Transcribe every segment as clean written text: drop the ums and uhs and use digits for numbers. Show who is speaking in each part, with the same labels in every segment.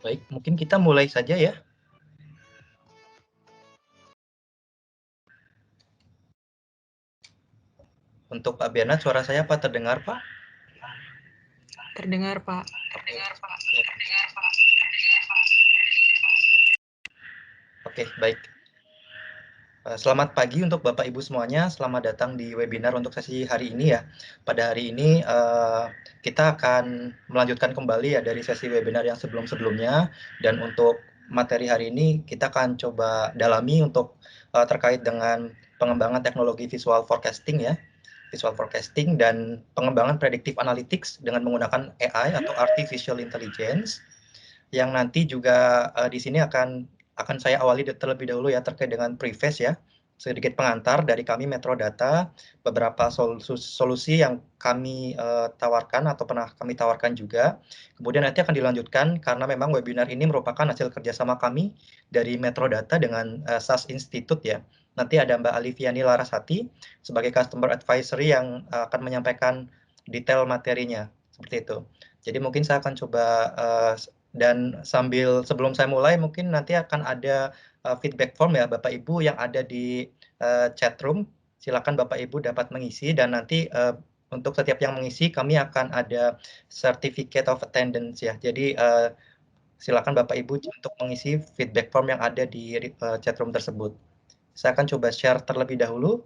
Speaker 1: Baik, mungkin kita mulai saja ya. Untuk Pak Bernard, suara saya apa terdengar, Pak?
Speaker 2: Terdengar, Pak.
Speaker 1: Oke, baik. Selamat pagi untuk Bapak Ibu semuanya. Selamat datang di webinar untuk sesi hari ini ya. Pada hari ini kita akan melanjutkan kembali ya dari sesi webinar yang sebelum-sebelumnya. Dan untuk materi hari ini kita akan coba dalami untuk terkait dengan pengembangan teknologi visual forecasting ya. Visual forecasting dan pengembangan predictive analytics dengan menggunakan AI atau artificial intelligence, yang nanti juga di sini akan saya awali terlebih dahulu ya terkait dengan preface ya, sedikit pengantar dari kami Metro Data, beberapa solusi yang kami tawarkan atau pernah kami tawarkan juga. Kemudian nanti akan dilanjutkan karena memang webinar ini merupakan hasil kerjasama kami dari Metro Data dengan SAS Institute ya. Nanti ada Mbak Aliviani Larasati sebagai Customer Advisory yang akan menyampaikan detail materinya, seperti itu. Jadi mungkin saya akan coba dan sebelum saya mulai mungkin nanti akan ada feedback form ya Bapak Ibu yang ada di chat room. Silakan Bapak Ibu dapat mengisi dan nanti untuk setiap yang mengisi kami akan ada certificate of attendance ya. Jadi silakan Bapak Ibu untuk mengisi feedback form yang ada di chat room tersebut. Saya akan coba share terlebih dahulu.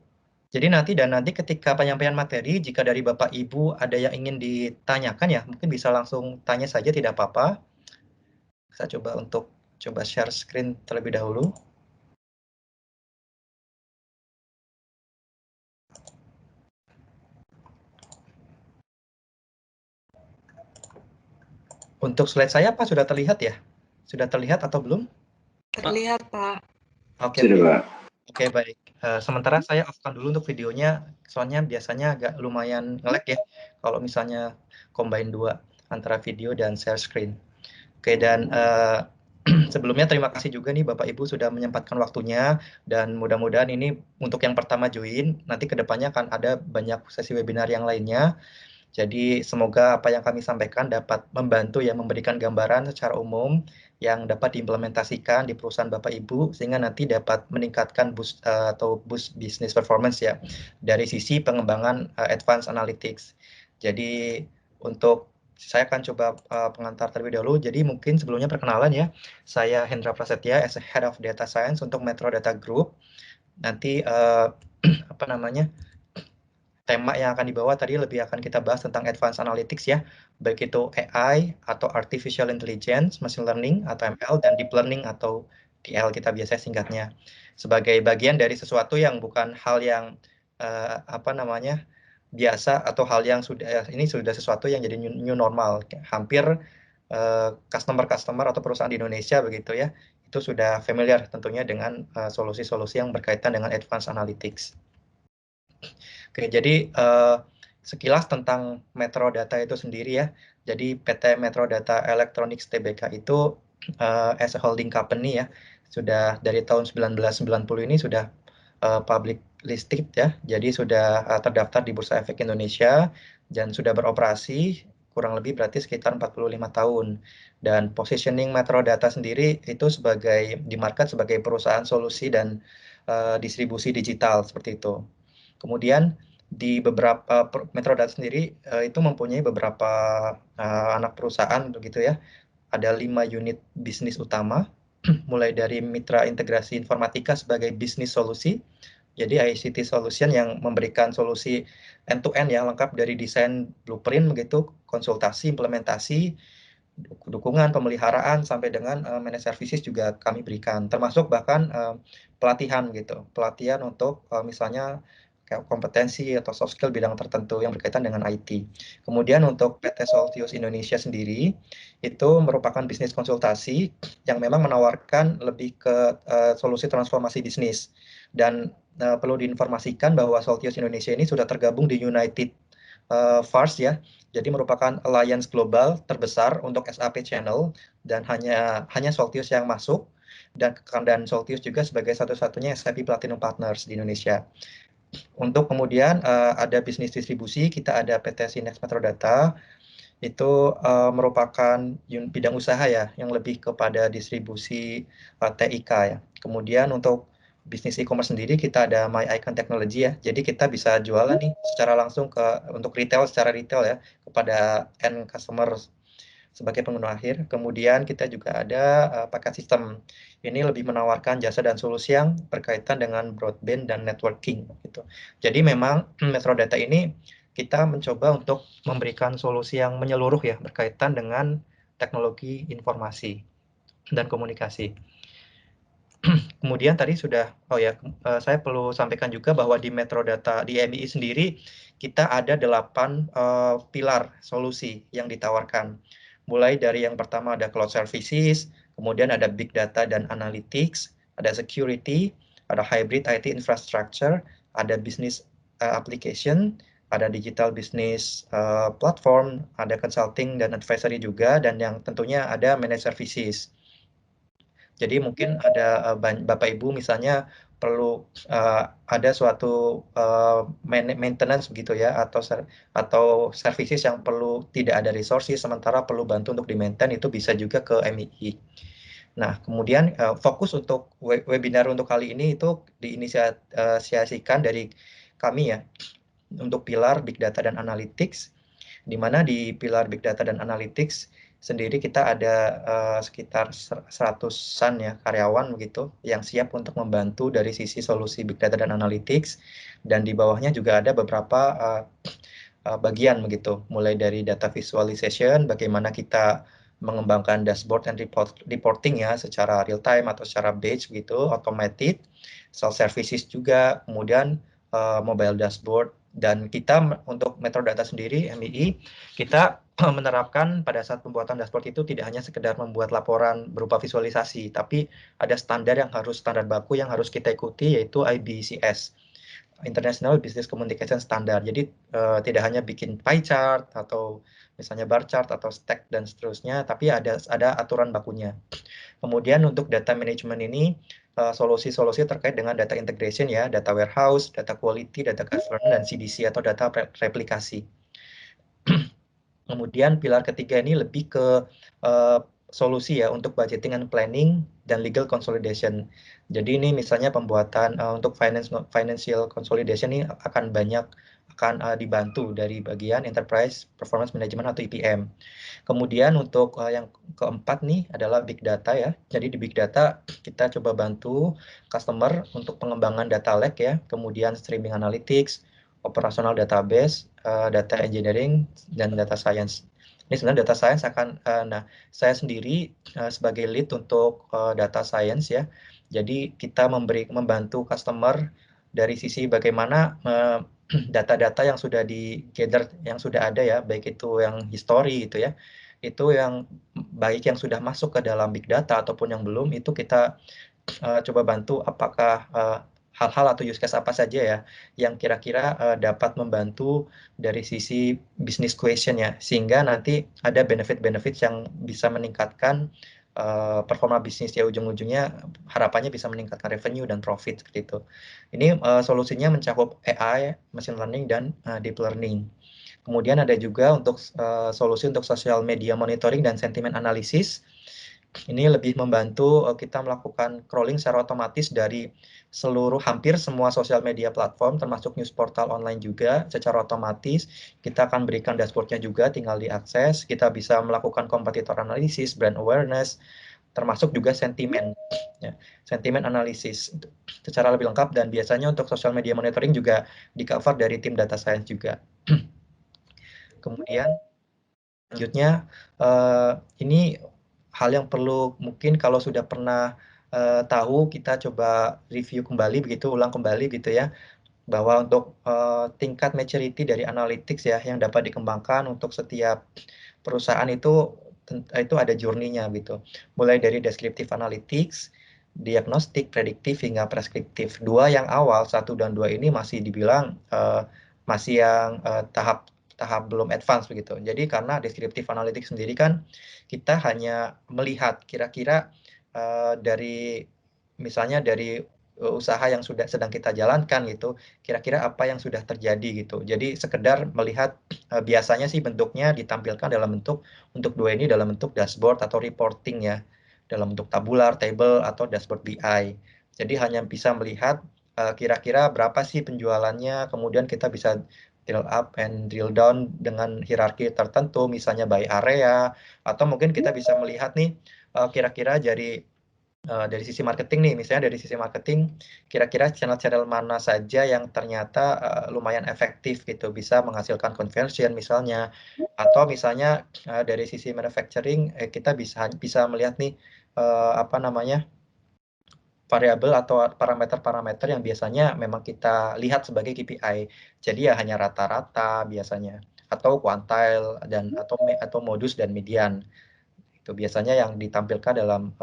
Speaker 1: Jadi nanti ketika penyampaian materi, jika dari Bapak Ibu ada yang ingin ditanyakan ya, mungkin bisa langsung tanya saja, tidak apa-apa. Saya coba share screen terlebih dahulu. Untuk slide saya Pak sudah terlihat ya? Sudah terlihat atau belum?
Speaker 2: Terlihat, Pak.
Speaker 1: Oke, oke baik. Sementara saya off-kan dulu untuk videonya, soalnya biasanya agak lumayan nge-lag ya kalau misalnya combine dua antara video dan share screen. Oke, dan sebelumnya terima kasih juga nih Bapak Ibu sudah menyempatkan waktunya, dan mudah-mudahan ini untuk yang pertama join, nanti kedepannya akan ada banyak sesi webinar yang lainnya. Jadi semoga apa yang kami sampaikan dapat membantu ya, memberikan gambaran secara umum yang dapat diimplementasikan di perusahaan Bapak Ibu sehingga nanti dapat meningkatkan boost business performance ya dari sisi pengembangan advanced analytics. Jadi untuk saya akan coba pengantar terlebih dahulu. Jadi mungkin sebelumnya perkenalan ya. Saya Hendra Prasetya as Head of Data Science untuk Metro Data Group. Nanti apa namanya? Tema yang akan dibawa tadi lebih akan kita bahas tentang advanced analytics ya, baik itu AI atau artificial intelligence, machine learning atau ML, dan deep learning atau DL kita biasa singkatnya. Sebagai bagian dari sesuatu yang bukan hal yang apa namanya biasa atau hal yang ini sudah sesuatu yang jadi new normal. Hampir customer atau perusahaan di Indonesia begitu ya, itu sudah familiar tentunya dengan solusi-solusi yang berkaitan dengan advanced analytics. Oke, jadi sekilas tentang Metro Data itu sendiri ya. Jadi PT Metro Data Electronics Tbk itu as a holding company ya, sudah dari tahun 1990 ini sudah public listed ya. Jadi sudah terdaftar di Bursa Efek Indonesia dan sudah beroperasi kurang lebih berarti sekitar 45 tahun. Dan positioning Metro Data sendiri itu sebagai di market sebagai perusahaan solusi dan distribusi digital seperti itu. Kemudian di beberapa Metro Data sendiri itu mempunyai beberapa anak perusahaan begitu ya. Ada 5 unit bisnis utama, mulai dari mitra integrasi informatika sebagai bisnis solusi. Jadi ICT Solution yang memberikan solusi end-to-end yang lengkap dari desain blueprint begitu, konsultasi, implementasi, dukungan, pemeliharaan sampai dengan managed services juga kami berikan. Termasuk bahkan pelatihan gitu. Pelatihan untuk misalnya kayak kompetensi atau soft skill bidang tertentu yang berkaitan dengan IT. Kemudian untuk PT Soltius Indonesia sendiri itu merupakan bisnis konsultasi yang memang menawarkan lebih ke solusi transformasi bisnis. Dan perlu diinformasikan bahwa Soltius Indonesia ini sudah tergabung di United Fars ya. Jadi merupakan alliance global terbesar untuk SAP Channel dan hanya Soltius yang masuk, dan Soltius juga sebagai satu-satunya SAP Platinum Partners di Indonesia. Untuk kemudian ada bisnis distribusi, kita ada PT Sinex Metro Data itu merupakan bidang usaha ya, yang lebih kepada distribusi TIK ya. Kemudian untuk bisnis e-commerce sendiri kita ada My Icon Technology ya. Jadi kita bisa jualan nih secara langsung untuk retail secara retail ya kepada end customer sebagai pengguna akhir. Kemudian kita juga ada paket sistem. Ini lebih menawarkan jasa dan solusi yang berkaitan dengan broadband dan networking gitu. Jadi memang Metrodata ini kita mencoba untuk memberikan solusi yang menyeluruh ya berkaitan dengan teknologi informasi dan komunikasi. Kemudian tadi sudah, saya perlu sampaikan juga bahwa di Metrodata di MII sendiri kita ada 8 pilar solusi yang ditawarkan. Mulai dari yang pertama ada cloud services, kemudian ada big data dan analytics, ada security, ada hybrid IT infrastructure, ada business application, ada digital business platform, ada consulting dan advisory juga, dan yang tentunya ada managed services. Jadi mungkin ada Bapak Ibu misalnya perlu ada suatu maintenance begitu ya, atau services yang perlu tidak ada resources sementara perlu bantu untuk di-maintain, itu bisa juga ke MII. Nah, kemudian fokus untuk webinar untuk kali ini itu diinisiasikan dari kami ya untuk pilar Big Data dan Analytics, di mana di pilar Big Data dan Analytics sendiri kita ada sekitar 100-an ya karyawan begitu yang siap untuk membantu dari sisi solusi Big Data dan Analytics, dan di bawahnya juga ada beberapa bagian begitu, mulai dari data visualization, bagaimana kita mengembangkan dashboard and reporting ya secara real time atau secara batch begitu, automated, self services juga, kemudian mobile dashboard. Dan kita untuk Metrodata sendiri MII kita menerapkan pada saat pembuatan dashboard itu tidak hanya sekedar membuat laporan berupa visualisasi, tapi ada standar baku yang harus kita ikuti, yaitu IBCS, International Business Communication Standard. Jadi tidak hanya bikin pie chart atau misalnya bar chart atau stack dan seterusnya, tapi ada aturan bakunya. Kemudian untuk data management ini solusi-solusi terkait dengan data integration ya, data warehouse, data quality, data governance, dan CDC atau data replikasi. Kemudian pilar ketiga ini lebih ke solusi ya untuk budgeting and planning dan legal consolidation. Jadi ini misalnya pembuatan untuk financial consolidation ini akan dibantu dari bagian enterprise performance management atau EPM. Kemudian untuk yang keempat nih adalah big data ya. Jadi di big data kita coba bantu customer untuk pengembangan data lake ya, kemudian streaming analytics, operational database, data engineering, dan data science. Ini sebenarnya data science saya sendiri sebagai lead untuk data science ya. Jadi kita membantu customer dari sisi bagaimana data-data yang sudah di-gather, yang sudah ada ya, baik itu yang history gitu ya, itu yang baik yang sudah masuk ke dalam big data ataupun yang belum, itu kita coba bantu apakah hal-hal atau use case apa saja ya yang kira-kira dapat membantu dari sisi business question ya, sehingga nanti ada benefit-benefit yang bisa meningkatkan performa bisnis ya, ujung-ujungnya harapannya bisa meningkatkan revenue dan profit seperti itu. Ini solusinya mencakup AI, machine learning, dan deep learning. Kemudian ada juga untuk solusi untuk social media monitoring dan sentiment analysis. Ini lebih membantu kita melakukan crawling secara otomatis dari hampir semua sosial media platform, termasuk news portal online juga secara otomatis. Kita akan berikan dashboardnya juga, tinggal diakses. Kita bisa melakukan competitor analysis, brand awareness, termasuk juga sentimen, ya, sentimen analisis secara lebih lengkap, dan biasanya untuk social media monitoring juga di cover dari tim data science juga. Kemudian selanjutnya ini hal yang perlu mungkin kalau sudah pernah tahu, kita coba review kembali begitu, ulang kembali gitu ya, bahwa untuk tingkat maturity dari analytics ya yang dapat dikembangkan untuk setiap perusahaan itu ada journey-nya gitu. Mulai dari descriptive analytics, diagnostik, prediktif, hingga preskriptif. Dua yang awal, 1 dan 2 ini masih dibilang masih yang tahap belum advance begitu. Jadi karena descriptive analytics sendiri kan kita hanya melihat kira-kira dari misalnya dari usaha yang sedang kita jalankan gitu, kira-kira apa yang sudah terjadi gitu. Jadi sekedar melihat biasanya sih bentuknya ditampilkan dalam bentuk untuk dua ini dalam bentuk dashboard atau reporting ya, dalam bentuk tabular, table atau dashboard BI. Jadi hanya bisa melihat kira-kira berapa sih penjualannya, kemudian kita bisa drill up and drill down dengan hierarki tertentu, misalnya by area, atau mungkin kita bisa melihat nih kira-kira dari sisi marketing nih, misalnya dari sisi marketing, kira-kira channel-channel mana saja yang ternyata lumayan efektif gitu, bisa menghasilkan conversion misalnya, atau misalnya dari sisi manufacturing kita bisa melihat nih apa namanya variabel atau parameter-parameter yang biasanya memang kita lihat sebagai KPI. Jadi ya hanya rata-rata biasanya, atau kuantil dan atau modus dan median. Itu biasanya yang ditampilkan dalam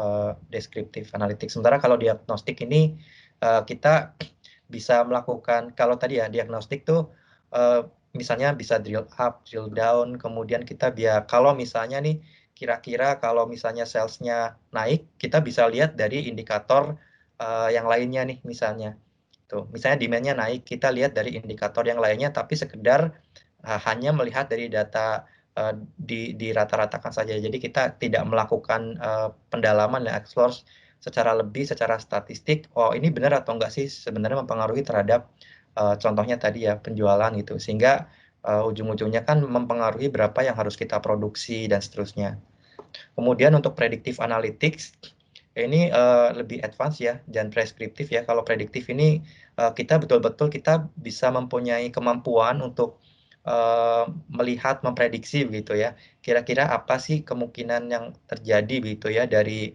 Speaker 1: descriptive analytics. Sementara kalau diagnostik ini kita bisa melakukan, kalau tadi ya diagnostik tuh misalnya bisa drill up, drill down, kemudian kita kalau misalnya nih kira-kira kalau misalnya salesnya naik, kita bisa lihat dari indikator yang lainnya nih misalnya. Tuh, misalnya demand-nya naik, kita lihat dari indikator yang lainnya, tapi sekedar hanya melihat dari data di rata-ratakan saja. Jadi kita tidak melakukan pendalaman dan explore secara statistik. Oh ini benar atau enggak sih sebenarnya mempengaruhi terhadap contohnya tadi ya penjualan gitu. Sehingga ujung-ujungnya kan mempengaruhi berapa yang harus kita produksi dan seterusnya. Kemudian untuk predictive analytics ini lebih advance ya dan preskriptif ya. Kalau prediktif ini kita betul-betul kita bisa mempunyai kemampuan untuk melihat, memprediksi begitu ya. Kira-kira apa sih kemungkinan yang terjadi begitu ya dari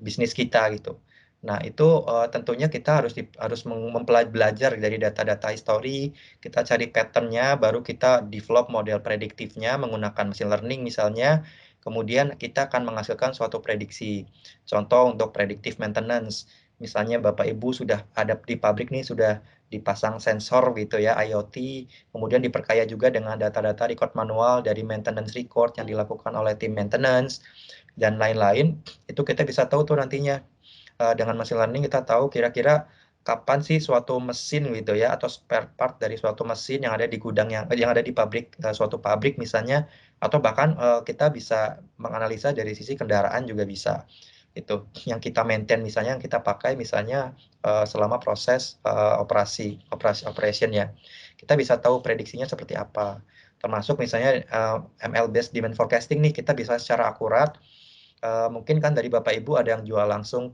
Speaker 1: bisnis kita gitu. Nah itu tentunya kita harus belajar dari data-data histori, kita cari patternnya, baru kita develop model prediktifnya menggunakan machine learning misalnya. Kemudian kita akan menghasilkan suatu prediksi. Contoh untuk predictive maintenance, misalnya Bapak Ibu sudah ada di pabrik nih sudah dipasang sensor gitu ya IoT, kemudian diperkaya juga dengan data-data record manual dari maintenance record yang dilakukan oleh tim maintenance dan lain-lain. Itu kita bisa tahu tuh nantinya dengan machine learning kita tahu kira-kira kapan sih suatu mesin gitu ya atau spare part dari suatu mesin yang ada di gudang yang ada di pabrik suatu pabrik misalnya, atau bahkan kita bisa menganalisa dari sisi kendaraan juga bisa itu yang kita maintain misalnya yang kita pakai misalnya selama proses operation ya, kita bisa tahu prediksinya seperti apa, termasuk misalnya ML based demand forecasting nih kita bisa secara akurat mungkin kan dari Bapak Ibu ada yang jual langsung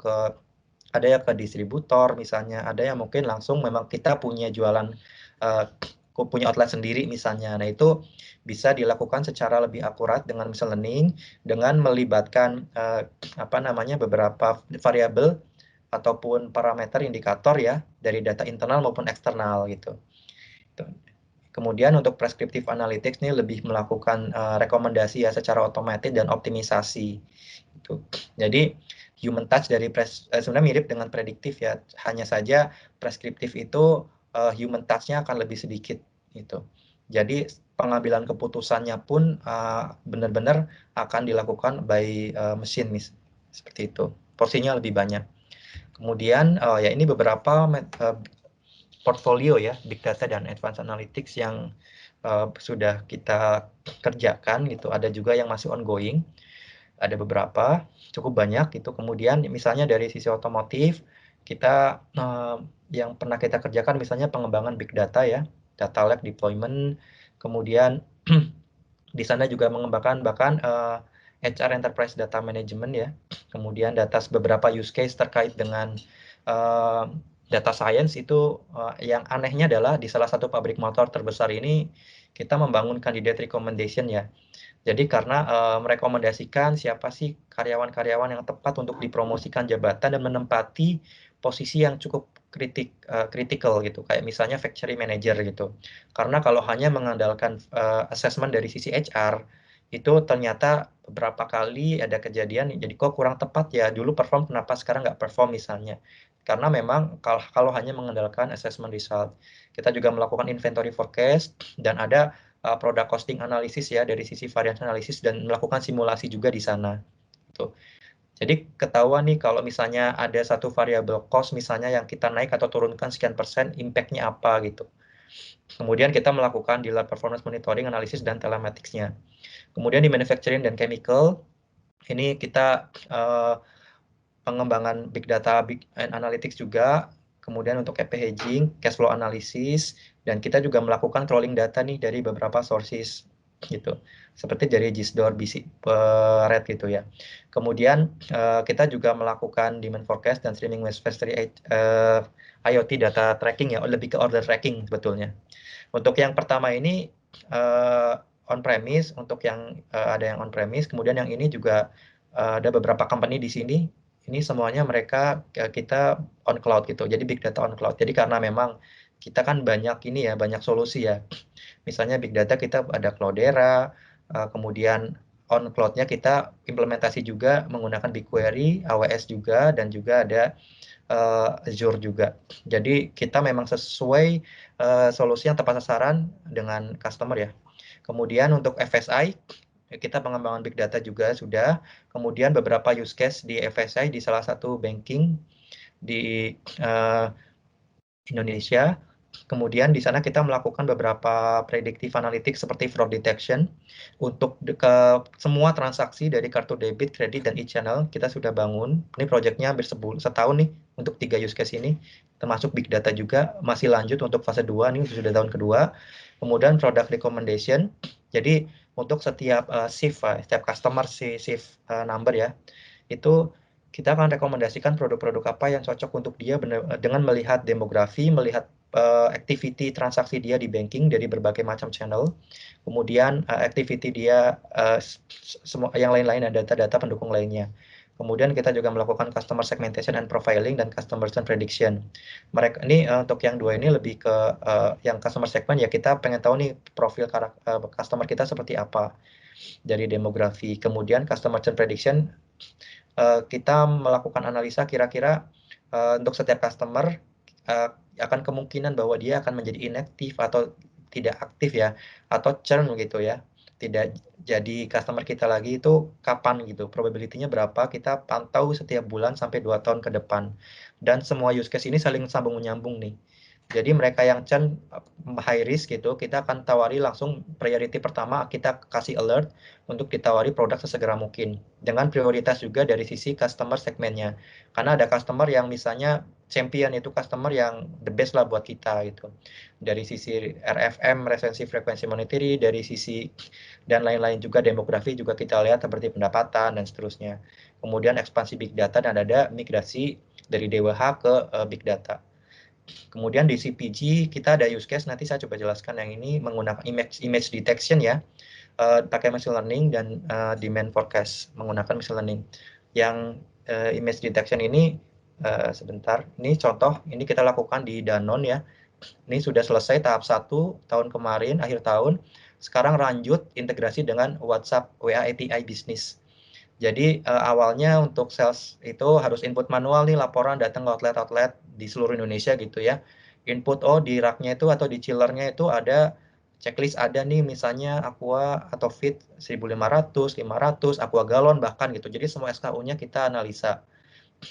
Speaker 1: ada yang ke distributor misalnya, ada yang mungkin langsung memang kita punya jualan punya outlet sendiri misalnya. Nah, itu bisa dilakukan secara lebih akurat dengan machine learning dengan melibatkan apa namanya beberapa variabel ataupun parameter indikator ya dari data internal maupun eksternal gitu. Kemudian untuk prescriptive analytics ini lebih melakukan rekomendasi ya secara otomatis dan optimisasi. Gitu. Jadi human touch dari sebenarnya mirip dengan prediktif ya, hanya saja preskriptif itu human touch-nya akan lebih sedikit gitu. Jadi pengambilan keputusannya pun benar-benar akan dilakukan by mesin seperti itu. Porsinya lebih banyak. Kemudian ya ini beberapa portfolio ya big data dan advanced analytics yang sudah kita kerjakan gitu. Ada juga yang masih ongoing. Ada beberapa, cukup banyak gitu. Kemudian misalnya dari sisi otomotif, kita yang pernah kita kerjakan misalnya pengembangan big data ya, data lake deployment, kemudian di sana juga mengembangkan bahkan HR Enterprise Data Management ya, kemudian beberapa use case terkait dengan data science itu yang anehnya adalah di salah satu pabrik motor terbesar ini kita membangun candidate recommendation ya. Jadi karena merekomendasikan siapa sih karyawan-karyawan yang tepat untuk dipromosikan jabatan dan menempati posisi yang cukup kritikal gitu, kayak misalnya factory manager gitu. Karena kalau hanya mengandalkan assessment dari sisi HR, itu ternyata beberapa kali ada kejadian jadi kok kurang tepat ya, dulu perform kenapa sekarang nggak perform misalnya. Karena memang kalau hanya mengandalkan assessment result. Kita juga melakukan inventory forecast dan ada product costing analisis ya dari sisi variance analisis dan melakukan simulasi juga di sana. Gitu. Jadi ketahuan nih kalau misalnya ada satu variabel cost misalnya yang kita naik atau turunkan sekian persen, impact-nya apa gitu. Kemudian kita melakukan dealer performance monitoring, analisis, dan telematics-nya. Kemudian di manufacturing dan chemical, ini kita pengembangan big data, big analytics juga, kemudian untuk EP hedging, cash flow analysis, dan kita juga melakukan crawling data nih dari beberapa sources gitu, seperti dari Gisdor, BC, Red gitu ya. Kemudian kita juga melakukan demand forecast dan streaming manufacturing IoT data tracking ya, lebih ke order tracking sebetulnya. Untuk yang pertama ini on-premise, untuk yang ada yang on-premise, kemudian yang ini juga ada beberapa company di sini, ini semuanya mereka kita on cloud gitu, jadi big data on cloud. Jadi karena memang kita kan banyak ini ya, banyak solusi ya. Misalnya big data kita ada Cloudera, kemudian on cloud-nya kita implementasi juga menggunakan BigQuery, AWS juga, dan juga ada Azure juga. Jadi kita memang sesuai solusi yang tepat sasaran dengan customer ya. Kemudian untuk FSI, kita pengembangan big data juga sudah. Kemudian beberapa use case di FSI di salah satu banking di Indonesia. Kemudian di sana kita melakukan beberapa predictive analytics seperti fraud detection untuk ke semua transaksi dari kartu debit, kredit, dan e-channel kita sudah bangun. Ini proyeknya hampir setahun nih untuk 3 use case ini, termasuk big data juga masih lanjut untuk fase 2, ini sudah tahun kedua. Kemudian product recommendation, jadi untuk setiap shift, setiap customer shift number ya, itu kita akan rekomendasikan produk-produk apa yang cocok untuk dia dengan melihat demografi, melihat activity transaksi dia di banking dari berbagai macam channel, kemudian activity dia semua yang lain-lain, ada data-data pendukung lainnya. Kemudian kita juga melakukan customer segmentation and profiling dan customer prediction. Mereka ini untuk yang dua ini lebih ke yang customer segment ya, kita pengen tahu nih profil customer kita seperti apa dari demografi. Kemudian customer prediction, kita melakukan analisa kira-kira untuk setiap customer akan kemungkinan bahwa dia akan menjadi inaktif atau tidak aktif ya, atau churn gitu ya, tidak jadi customer kita lagi itu kapan gitu, probability-nya berapa, kita pantau setiap bulan sampai 2 tahun ke depan. Dan semua use case ini saling sambung menyambung nih. Jadi mereka yang churn high risk gitu, kita akan tawari langsung priority pertama, kita kasih alert untuk ditawari produk sesegera mungkin. Dengan prioritas juga dari sisi customer segmennya. Karena ada customer yang misalnya champion, itu customer yang the best lah buat kita gitu. Dari sisi RFM, retention frequency monetary, dari sisi dan lain-lain juga demografi juga kita lihat seperti pendapatan dan seterusnya. Kemudian ekspansi big data dan ada migrasi dari DWH ke big data. Kemudian di CPG kita ada use case, nanti saya coba jelaskan yang ini menggunakan image detection ya, pakai machine learning dan demand forecast menggunakan machine learning. Yang image detection ini sebentar, ini contoh, ini kita lakukan di Danone ya. Ini sudah selesai tahap 1 tahun kemarin, akhir tahun. Sekarang lanjut integrasi dengan WhatsApp WA API Business. Jadi awalnya untuk sales itu harus input manual nih, laporan datang ke outlet-outlet di seluruh Indonesia gitu ya. Input, di rak-nya itu atau di chiller-nya itu ada checklist, ada nih misalnya Aqua atau Fit 1500, 500, Aqua galon bahkan gitu. Jadi semua SKU-nya kita analisa.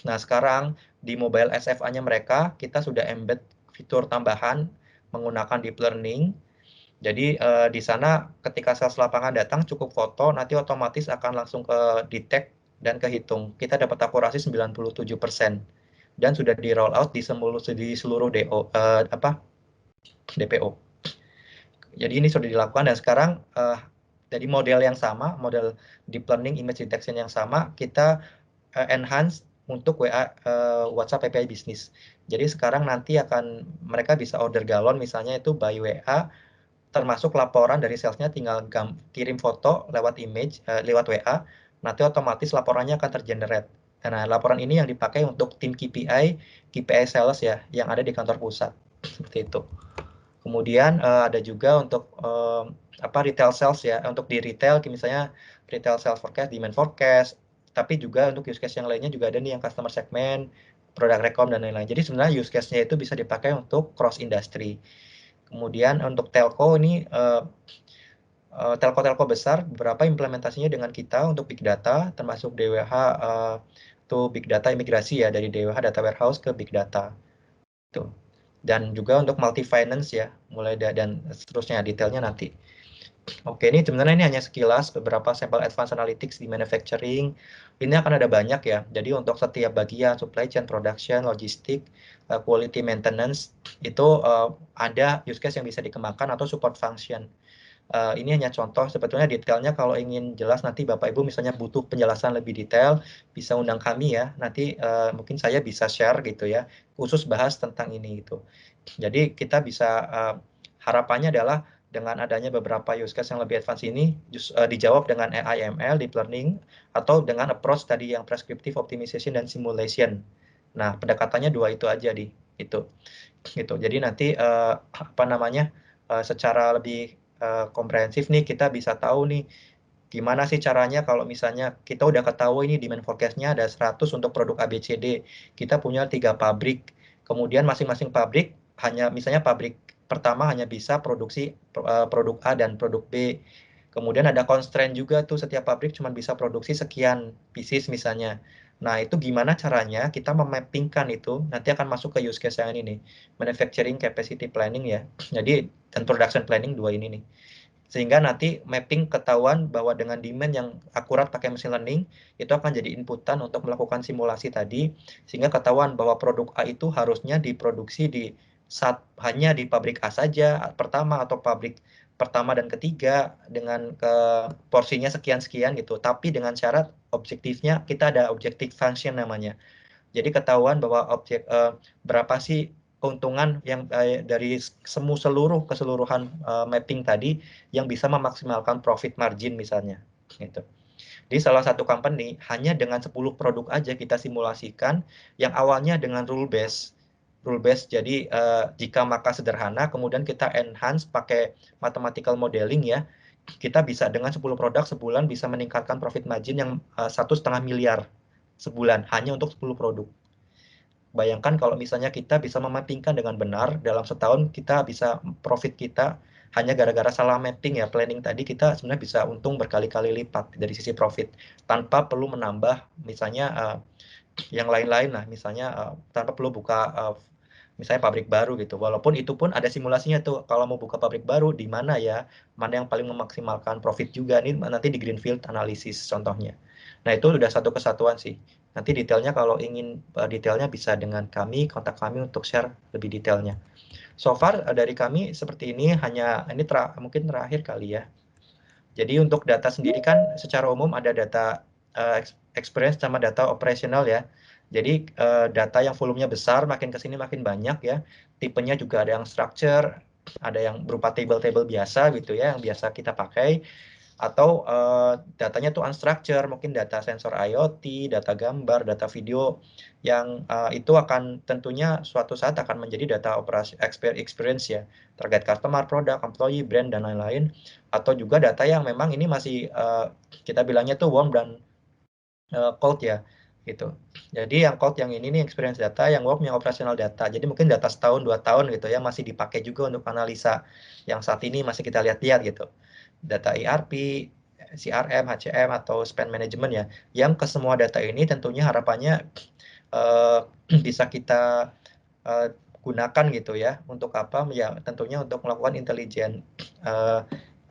Speaker 1: Nah sekarang di mobile SFA-nya mereka kita sudah embed fitur tambahan menggunakan deep learning. Jadi di sana ketika sales lapangan datang cukup foto, nanti otomatis akan langsung ke detect dan kehitung. Kita dapat akurasi 97% dan sudah di roll out di seluruh DPO. Jadi ini sudah dilakukan dan sekarang dari model yang sama, model deep learning image detection yang sama, kita enhance untuk WhatsApp API Business. Jadi sekarang nanti akan mereka bisa order galon misalnya itu by WA, termasuk laporan dari salesnya tinggal kirim foto lewat lewat WA, nanti otomatis laporannya akan tergenerate. Nah, laporan ini yang dipakai untuk tim KPI sales ya, yang ada di kantor pusat, seperti itu. Kemudian ada juga untuk retail sales ya, untuk di retail misalnya retail sales forecast, demand forecast, tapi juga untuk use case yang lainnya juga ada nih yang customer segment, product recom dan lain-lain. Jadi sebenarnya use case-nya itu bisa dipakai untuk cross industry. Kemudian untuk telco ini telco-telco besar, beberapa implementasinya dengan kita untuk big data, termasuk DWH to big data imigrasi ya, dari DWH data warehouse ke big data. Tuh. Dan juga untuk multi finance ya, mulai dan seterusnya detailnya nanti. Oke, ini sebenarnya ini hanya sekilas beberapa sampel advanced analytics di manufacturing. Ini akan ada banyak ya. Jadi untuk setiap bagian supply chain, production, logistik, quality maintenance itu ada use case yang bisa dikembangkan atau support function. Ini hanya contoh, sebetulnya detailnya kalau ingin jelas nanti Bapak Ibu misalnya butuh penjelasan lebih detail, bisa undang kami ya. Nanti mungkin saya bisa share gitu ya, khusus bahas tentang ini gitu. Jadi kita bisa harapannya adalah dengan adanya beberapa use case yang lebih advance ini dijawab dengan AI ML, deep learning, atau dengan approach tadi yang prescriptive optimization dan simulation. Nah, pendekatannya dua itu aja itu. Gitu. Jadi nanti apa namanya secara lebih komprehensif nih kita bisa tahu nih gimana sih caranya kalau misalnya kita udah ketahui ini demand forecast-nya ada 100 untuk produk ABCD. Kita punya 3 pabrik. Kemudian masing-masing pabrik hanya misalnya pabrik pertama hanya bisa produksi produk A dan produk B. Kemudian ada constraint juga tuh setiap pabrik cuma bisa produksi sekian pieces misalnya. Nah, itu gimana caranya kita memappingkan itu, nanti akan masuk ke use case yang ini nih, manufacturing capacity planning ya. Jadi, dan production planning dua ini nih. Sehingga nanti mapping ketahuan bahwa dengan demand yang akurat pakai machine learning, itu akan jadi inputan untuk melakukan simulasi tadi, sehingga ketahuan bahwa produk A itu harusnya diproduksi hanya di pabrik A saja, pertama atau pabrik pertama dan ketiga dengan porsinya sekian-sekian gitu. Tapi dengan syarat objektifnya kita ada objective function namanya. Jadi ketahuan bahwa berapa sih keuntungan yang dari seluruh keseluruhan mapping tadi yang bisa memaksimalkan profit margin misalnya gitu. Di salah satu company hanya dengan 10 produk aja kita simulasikan yang awalnya dengan rule base. Jadi jika maka sederhana kemudian kita enhance pakai mathematical modeling ya. Kita bisa dengan 10 produk sebulan bisa meningkatkan profit margin yang 1,5 miliar sebulan hanya untuk 10 produk. Bayangkan kalau misalnya kita bisa memappingkan dengan benar dalam setahun kita bisa profit kita hanya gara-gara salah mapping ya planning tadi kita sebenarnya bisa untung berkali-kali lipat dari sisi profit tanpa perlu menambah misalnya yang lain-lain lah misalnya tanpa perlu buka misalnya pabrik baru gitu. Walaupun itu pun ada simulasinya tuh kalau mau buka pabrik baru di mana ya, mana yang paling memaksimalkan profit juga ini nanti di greenfield analysis contohnya. Nah, itu udah satu kesatuan sih. Nanti detailnya kalau ingin detailnya bisa dengan kami, kontak kami untuk share lebih detailnya. So far dari kami seperti ini hanya ini mungkin terakhir kali ya. Jadi untuk data sendiri kan secara umum ada data experience sama data operational ya. Jadi data yang volumenya besar makin ke sini makin banyak ya. Tipenya juga ada yang structure, ada yang berupa table-table biasa gitu ya yang biasa kita pakai atau datanya tuh unstructured, mungkin data sensor IoT, data gambar, data video yang itu akan tentunya suatu saat akan menjadi data operasi experience ya, terkait customer, product, employee, brand dan lain-lain, atau juga data yang memang ini masih kita bilangnya tuh warm dan cold ya gitu. Jadi yang cold yang ini nih experience data, yang warm yang operational data. Jadi mungkin data setahun 2 tahun gitu ya masih dipakai juga untuk analisa yang saat ini masih kita lihat-lihat gitu. Data ERP, CRM, HCM atau spend management ya. Yang ke semua data ini tentunya harapannya bisa kita gunakan gitu ya. Untuk apa? Ya tentunya untuk melakukan intelligent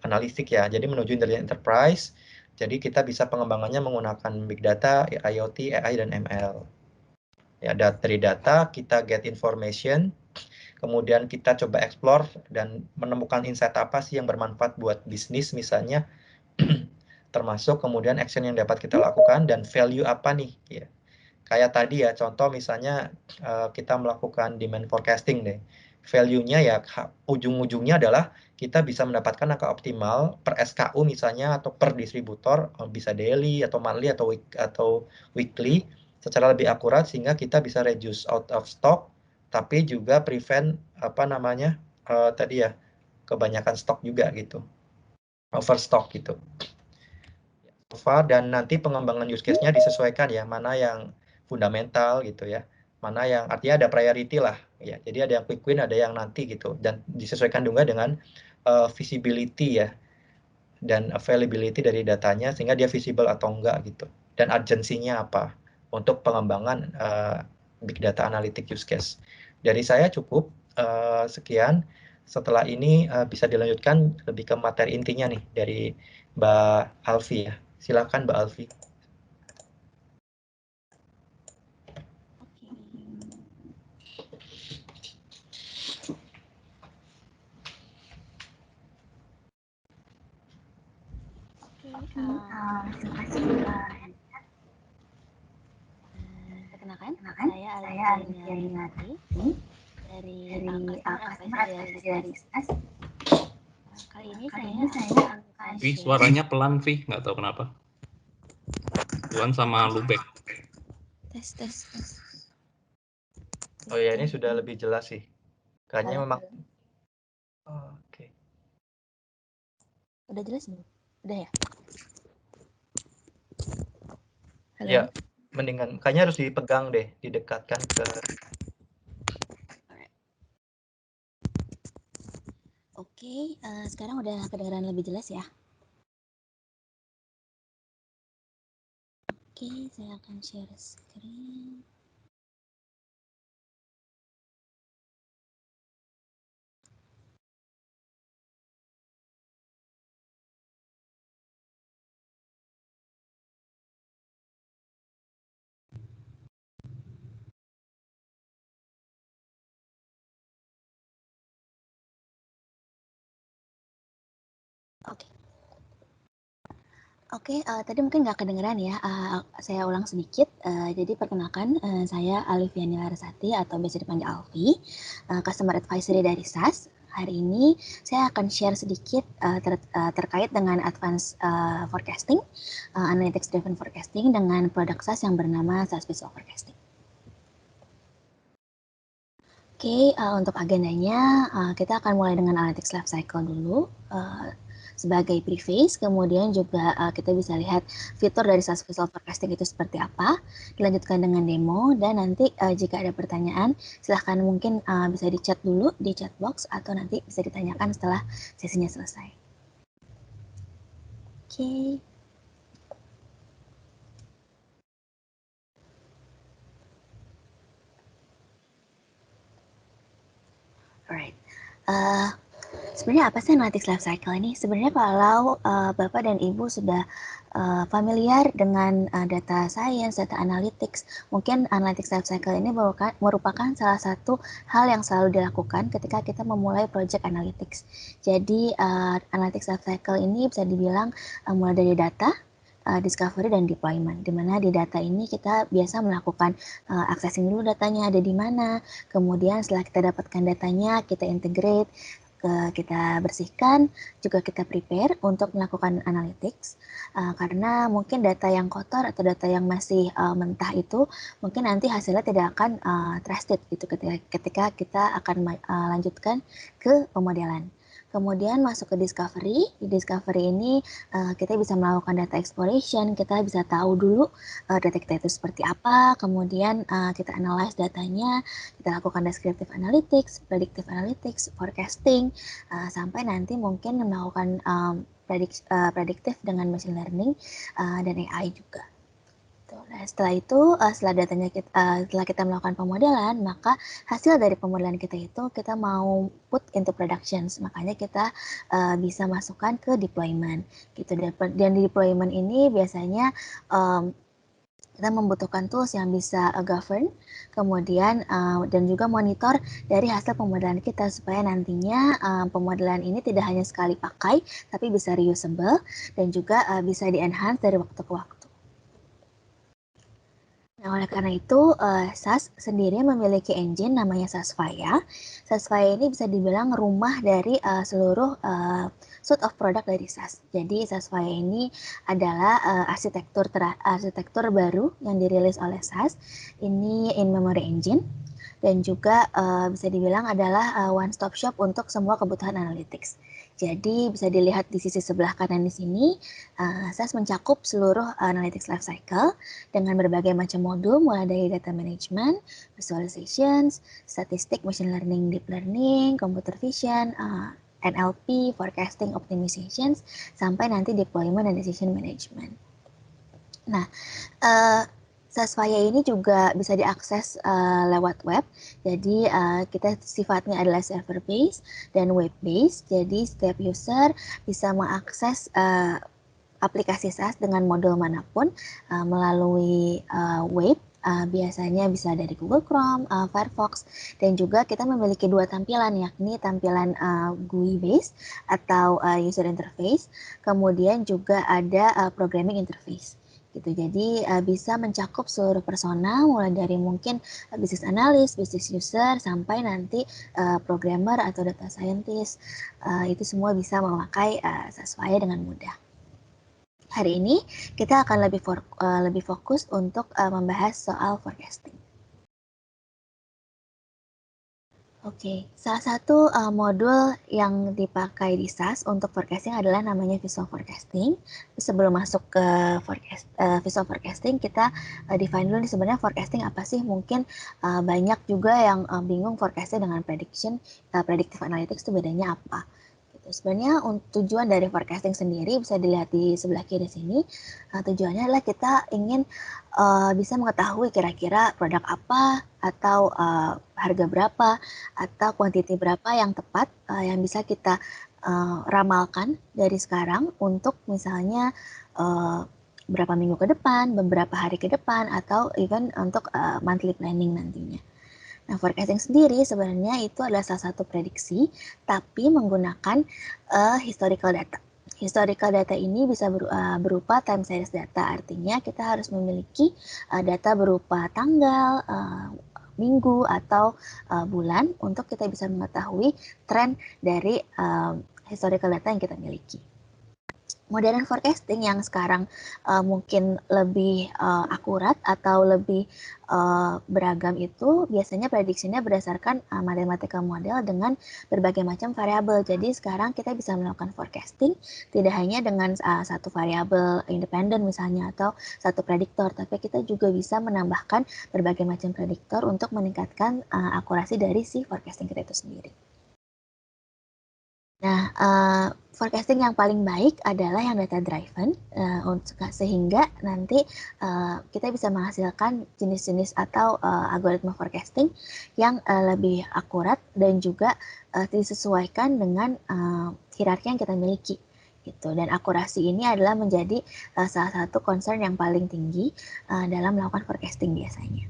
Speaker 1: analistik ya. Jadi menuju intelligent enterprise. Jadi kita bisa pengembangannya menggunakan big data, IoT, AI dan ML. Ya, dari data kita get information, kemudian kita coba explore dan menemukan insight apa sih yang bermanfaat buat bisnis misalnya, termasuk kemudian action yang dapat kita lakukan dan value apa nih ya. Kayak tadi ya contoh misalnya kita melakukan demand forecasting deh. Value-nya ya ujung-ujungnya adalah kita bisa mendapatkan angka optimal per SKU misalnya atau per distributor bisa daily atau monthly atau weekly secara lebih akurat sehingga kita bisa reduce out of stock tapi juga prevent apa namanya tadi ya kebanyakan stok juga gitu, overstock gitu. So far dan nanti pengembangan use case-nya disesuaikan ya mana yang fundamental gitu ya, mana yang artinya ada priority lah ya. Jadi ada yang quick win, ada yang nanti gitu dan disesuaikan juga dengan visibility ya dan availability dari datanya sehingga dia visible atau enggak gitu, dan urgensinya apa untuk pengembangan big data analytic use case. Dari saya cukup sekian. Setelah ini bisa dilanjutkan lebih ke materi intinya nih dari Mbak Alfi ya. Silakan Mbak Alfi.
Speaker 3: Terima kasih Perkenalkan, saya Alifia Dinati dari Customer Advisory dari SAS. Kali ini saya akan
Speaker 4: suaranya pelan, Vi, nggak tahu kenapa. Tuan sama Lubek.
Speaker 3: Tes.
Speaker 1: Oh ya, ini sudah lebih jelas sih. Kayaknya memang. Oke.
Speaker 3: Udah jelas belum? Udah ya? Halo?
Speaker 1: Ya, mendingan. Kayaknya harus dipegang deh, didekatkan ke.
Speaker 3: Oke, sekarang udah kedengaran lebih jelas ya? Oke, saya akan share screen. Oke, tadi mungkin nggak kedengeran ya, saya ulang sedikit. Jadi perkenalkan, saya Alifiani Larasati atau biasa dipanggil Alfi, Customer Advisory dari SAS. Hari ini saya akan share sedikit terkait dengan advance forecasting, analytics driven forecasting dengan produk SAS yang bernama SAS Visual Forecasting. Oke, untuk agendanya kita akan mulai dengan analytics life cycle dulu. Sebagai preface, kemudian juga kita bisa lihat fitur dari SAS Visual Forecasting itu seperti apa, dilanjutkan dengan demo, dan nanti jika ada pertanyaan, silahkan mungkin bisa di chat dulu di chat box, atau nanti bisa ditanyakan setelah sesinya selesai. Oke. Alright. Sebenarnya apa sih analytics life cycle ini? Sebenarnya kalau Bapak dan Ibu sudah familiar dengan data science, data analytics, mungkin analytics life cycle ini merupakan salah satu hal yang selalu dilakukan ketika kita memulai project analytics. Jadi analytics life cycle ini bisa dibilang mulai dari data, discovery dan deployment, di mana di data ini kita biasa melakukan accessing dulu datanya ada di mana, kemudian setelah kita dapatkan datanya, kita integrate, kita bersihkan, juga kita prepare untuk melakukan analytics, karena mungkin data yang kotor atau data yang masih mentah itu mungkin nanti hasilnya tidak akan trusted gitu ketika kita akan lanjutkan ke pemodelan. Kemudian masuk ke discovery. Di discovery ini kita bisa melakukan data exploration, kita bisa tahu dulu data kita itu seperti apa, kemudian kita analyze datanya, kita lakukan descriptive analytics, predictive analytics, forecasting, sampai nanti mungkin melakukan predictive dengan machine learning dan AI juga. Nah, setelah itu, setelah kita melakukan pemodelan, maka hasil dari pemodelan kita itu kita mau put into productions, makanya kita bisa masukkan ke deployment gitu. Dan di deployment ini biasanya kita membutuhkan tools yang bisa govern, kemudian dan juga monitor dari hasil pemodelan kita supaya nantinya pemodelan ini tidak hanya sekali pakai, tapi bisa reusable dan juga bisa di-enhance dari waktu ke waktu. Nah, oleh karena itu, SAS sendiri memiliki engine namanya SAS Viya. SAS Viya ini bisa dibilang rumah dari seluruh suite of product dari SAS. Jadi, SAS Viya ini adalah arsitektur baru yang dirilis oleh SAS. Ini in-memory engine. Dan juga bisa dibilang adalah one-stop shop untuk semua kebutuhan analytics. Jadi bisa dilihat di sisi sebelah kanan di sini, SAS mencakup seluruh analytics life cycle dengan berbagai macam modul, mulai dari data management, visualizations, statistik, machine learning, deep learning, computer vision, NLP, forecasting optimizations, sampai nanti deployment dan decision management. Nah, Sasvaya ini juga bisa diakses lewat web. Jadi kita sifatnya adalah server based dan web based. Jadi setiap user bisa mengakses aplikasi SaaS dengan modul manapun melalui web. Biasanya bisa dari Google Chrome, Firefox, dan juga kita memiliki dua tampilan, yakni tampilan GUI based atau user interface, kemudian juga ada programming interface. Gitu. Jadi bisa mencakup seluruh persona, mulai dari mungkin business analyst, business user, sampai nanti programmer atau data scientist. Itu semua bisa memakai Sasvaya dengan mudah. Hari ini kita akan lebih fokus untuk membahas soal forecasting. Oke, salah satu modul yang dipakai di SAS untuk forecasting adalah namanya visual forecasting. Sebelum masuk ke visual forecasting, kita define dulu nih sebenarnya forecasting apa sih? Mungkin banyak juga yang bingung forecasting dengan predictive analytics itu bedanya apa? Sebenarnya tujuan dari forecasting sendiri bisa dilihat di sebelah kiri sini. Tujuannya adalah kita ingin bisa mengetahui kira-kira produk apa atau harga berapa atau kuantiti berapa yang tepat yang bisa kita ramalkan dari sekarang untuk misalnya berapa minggu ke depan, beberapa hari ke depan, atau even untuk monthly planning nantinya. Nah, forecasting sendiri sebenarnya itu adalah salah satu prediksi, tapi menggunakan historical data. Historical data ini bisa berupa time series data, artinya kita harus memiliki data berupa tanggal, minggu, atau bulan untuk kita bisa mengetahui tren dari historical data yang kita miliki. Modern forecasting yang sekarang mungkin lebih akurat atau lebih beragam itu biasanya prediksinya berdasarkan mathematical model dengan berbagai macam variabel. Jadi sekarang kita bisa melakukan forecasting tidak hanya dengan satu variabel independen misalnya atau satu prediktor, tapi kita juga bisa menambahkan berbagai macam prediktor untuk meningkatkan akurasi dari si forecasting kita itu sendiri. Nah, forecasting yang paling baik adalah yang data driven, sehingga nanti kita bisa menghasilkan jenis-jenis atau algoritma forecasting yang lebih akurat dan juga disesuaikan dengan hierarki yang kita miliki. Gitu. Dan akurasi ini adalah menjadi salah satu concern yang paling tinggi dalam melakukan forecasting biasanya.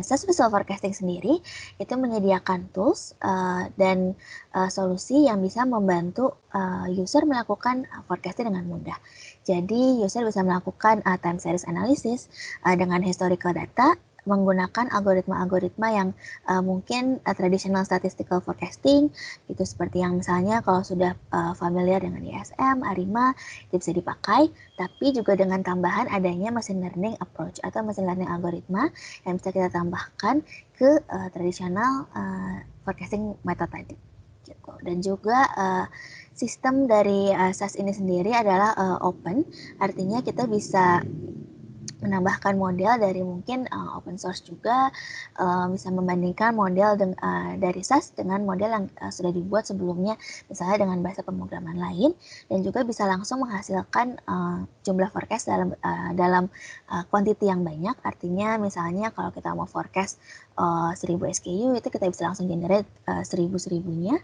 Speaker 3: SAS Visual Forecasting sendiri itu menyediakan tools dan solusi yang bisa membantu user melakukan forecasting dengan mudah. Jadi user bisa melakukan time series analysis dengan historical data menggunakan algoritma-algoritma yang mungkin traditional statistical forecasting, itu seperti yang misalnya kalau sudah familiar dengan ISM, ARIMA, itu bisa dipakai, tapi juga dengan tambahan adanya machine learning approach atau machine learning algoritma yang bisa kita tambahkan ke tradisional forecasting method tadi. Gitu. Dan juga sistem dari SAS ini sendiri adalah open, artinya kita bisa menambahkan model dari mungkin open source juga, bisa membandingkan model dari SAS dengan model yang sudah dibuat sebelumnya, misalnya dengan bahasa pemrograman lain, dan juga bisa langsung menghasilkan jumlah forecast dalam quantity yang banyak. Artinya misalnya kalau kita mau forecast 1000 SKU, itu kita bisa langsung generate 1000-1000-nya.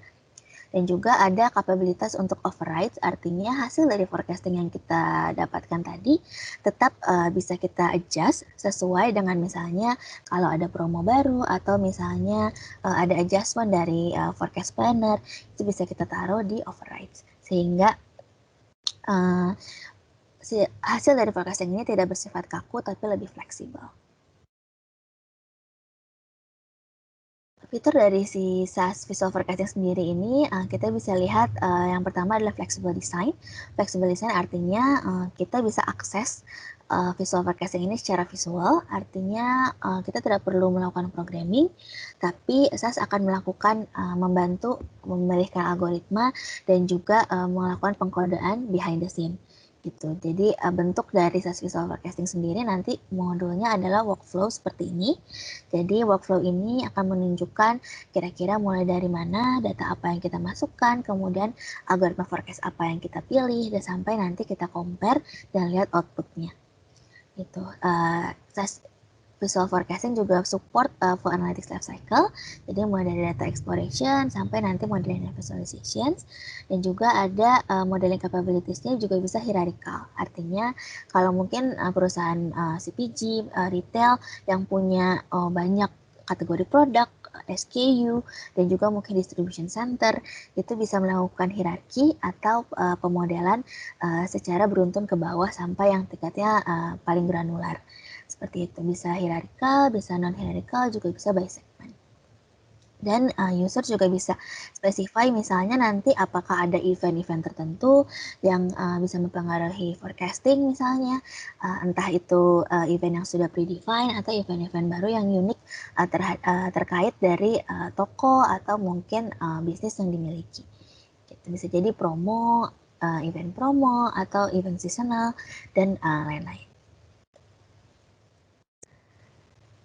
Speaker 3: Dan juga ada kapabilitas untuk override, artinya hasil dari forecasting yang kita dapatkan tadi tetap bisa kita adjust sesuai dengan misalnya kalau ada promo baru atau misalnya ada adjustment dari forecast planner, itu bisa kita taruh di override sehingga hasil dari forecasting ini tidak bersifat kaku tapi lebih fleksibel. Fitur dari si SAS Visual Forecasting sendiri ini kita bisa lihat yang pertama adalah flexible design. Flexible design artinya kita bisa akses visual forecasting ini secara visual, artinya kita tidak perlu melakukan programming, tapi SAS akan melakukan membantu memilihkan algoritma dan juga melakukan pengkodaan behind the scene. gitu. Jadi bentuk dari SAS Visual Forecasting sendiri nanti modulnya adalah workflow seperti ini. Jadi workflow ini akan menunjukkan kira-kira mulai dari mana, data apa yang kita masukkan, kemudian algoritma forecast apa yang kita pilih, dan sampai nanti kita compare dan lihat outputnya. Gitu. SAS Visual Forecasting juga support full analytics life cycle, jadi mulai dari data exploration sampai nanti modeling and visualization, dan juga ada modeling capabilities-nya juga bisa hierarchical. Artinya kalau mungkin perusahaan CPG, retail yang punya banyak kategori produk, SKU, dan juga mungkin distribution center, itu bisa melakukan hierarki atau pemodelan secara beruntun ke bawah sampai yang tingkatnya paling granular. Seperti itu, bisa hierarchical, bisa non-hierarchical, juga bisa by segment. Dan user juga bisa specify misalnya nanti apakah ada event-event tertentu yang bisa mempengaruhi forecasting misalnya, entah itu event yang sudah predefined atau event-event baru yang unik terkait dari toko atau mungkin bisnis yang dimiliki. Gitu. Bisa jadi promo, event promo, atau event seasonal, dan lain-lain.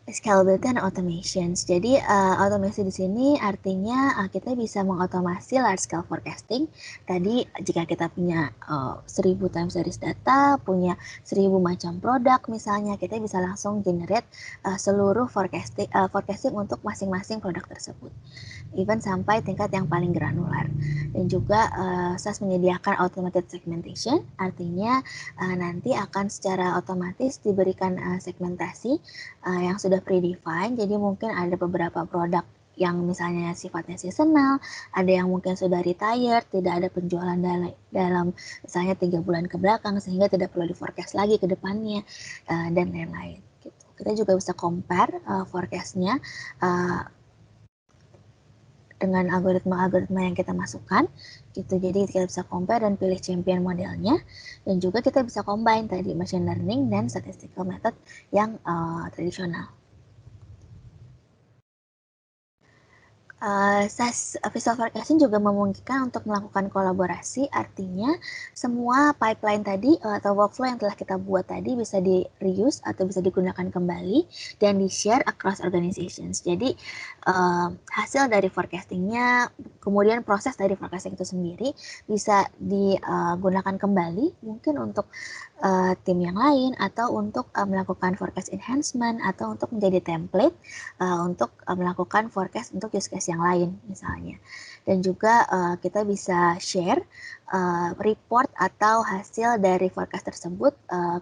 Speaker 3: Scalability and automations. Jadi automasi di sini artinya kita bisa mengotomasi large scale forecasting. Tadi jika kita punya 1000 time series data, punya 1000 macam produk misalnya, kita bisa langsung generate seluruh forecasting untuk masing-masing produk tersebut. Even sampai tingkat yang paling granular. Dan juga SAS menyediakan automated segmentation, artinya nanti akan secara otomatis diberikan segmentasi yang sudah predefined, jadi mungkin ada beberapa produk yang misalnya sifatnya seasonal, ada yang mungkin sudah retired, tidak ada penjualan dalam misalnya 3 bulan ke belakang, sehingga tidak perlu di forecast lagi ke depannya, dan lain-lain. Gitu. Kita juga bisa compare forecastnya dengan algoritma-algoritma yang kita masukkan, gitu. Jadi kita bisa compare dan pilih champion modelnya, dan juga kita bisa combine tadi machine learning dan statistical method yang tradisional. SAS Visual Forecasting juga memungkinkan untuk melakukan kolaborasi, artinya semua pipeline tadi atau workflow yang telah kita buat tadi bisa di reuse atau bisa digunakan kembali dan di share across organizations. Jadi hasil dari forecastingnya, kemudian proses dari forecasting itu sendiri bisa digunakan kembali mungkin untuk tim yang lain, atau untuk melakukan forecast enhancement, atau untuk menjadi template untuk melakukan forecast untuk use case yang lain misalnya. Dan juga kita bisa share report atau hasil dari forecast tersebut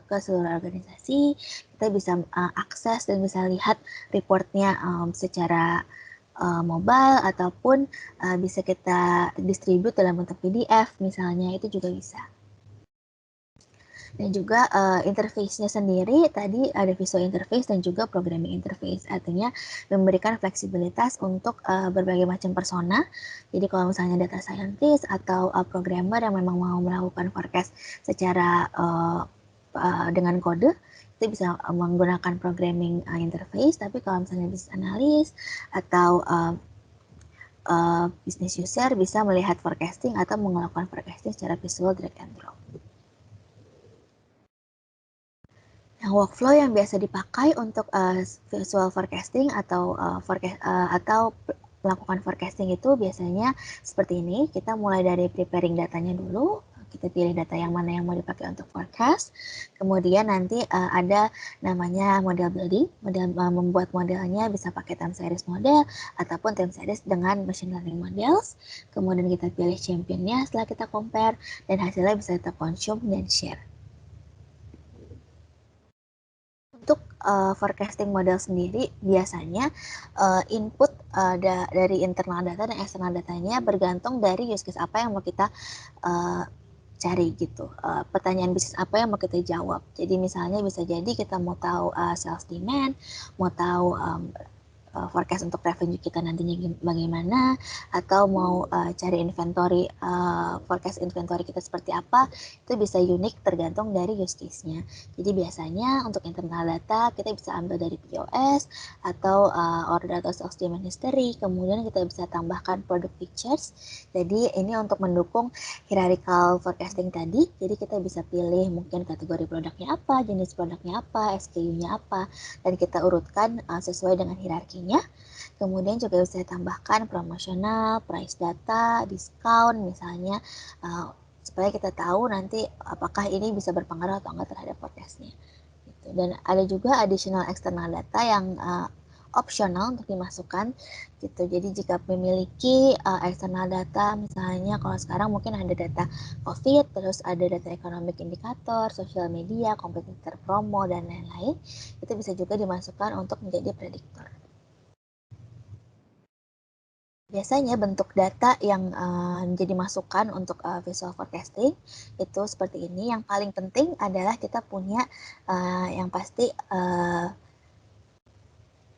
Speaker 3: ke seluruh organisasi. Kita bisa akses dan bisa lihat reportnya secara mobile, ataupun bisa kita distribute dalam bentuk PDF misalnya, itu juga bisa. Dan juga interface-nya sendiri, tadi ada visual interface dan juga programming interface, artinya memberikan fleksibilitas untuk berbagai macam persona. Jadi kalau misalnya data scientist atau programmer yang memang mau melakukan forecast secara dengan kode, itu bisa menggunakan programming interface. Tapi kalau misalnya business analyst atau business user bisa melihat forecasting atau melakukan forecasting secara visual drag and drop. Nah, workflow yang biasa dipakai untuk visual forecasting atau melakukan forecasting itu biasanya seperti ini. Kita mulai dari preparing datanya dulu. Kita pilih data yang mana yang mau dipakai untuk forecast. Kemudian nanti ada namanya model building. Membuat modelnya bisa pakai time series model ataupun time series dengan machine learning models. Kemudian kita pilih championnya setelah kita compare, dan hasilnya bisa kita consume dan share. Untuk forecasting model sendiri, biasanya input dari internal data dan eksternal datanya bergantung dari use case apa yang mau kita cari gitu. Pertanyaan bisnis apa yang mau kita jawab. Jadi misalnya bisa jadi kita mau tahu sales demand, mau tahu forecast untuk revenue kita nantinya bagaimana, atau mau cari inventory, forecast inventory kita seperti apa, itu bisa unik tergantung dari use case-nya. Jadi biasanya untuk internal data kita bisa ambil dari POS atau order atau sales demand history, kemudian kita bisa tambahkan product pictures. Jadi ini untuk mendukung hierarchical forecasting tadi, jadi kita bisa pilih mungkin kategori produknya apa, jenis produknya apa, SKU-nya apa, dan kita urutkan sesuai dengan hierarkinya. Kemudian juga bisa tambahkan promosional, price data, diskon misalnya, supaya kita tahu nanti apakah ini bisa berpengaruh atau enggak terhadap forecast-nya. Gitu. Dan ada juga additional external data yang opsional untuk dimasukkan gitu. Jadi jika memiliki external data, misalnya kalau sekarang mungkin ada data COVID, terus ada data economic indicator, social media, kompetitor promo, dan lain-lain, itu bisa juga dimasukkan untuk menjadi prediktor. Biasanya bentuk data yang menjadi masukan untuk visual forecasting itu seperti ini. Yang paling penting adalah kita punya yang pasti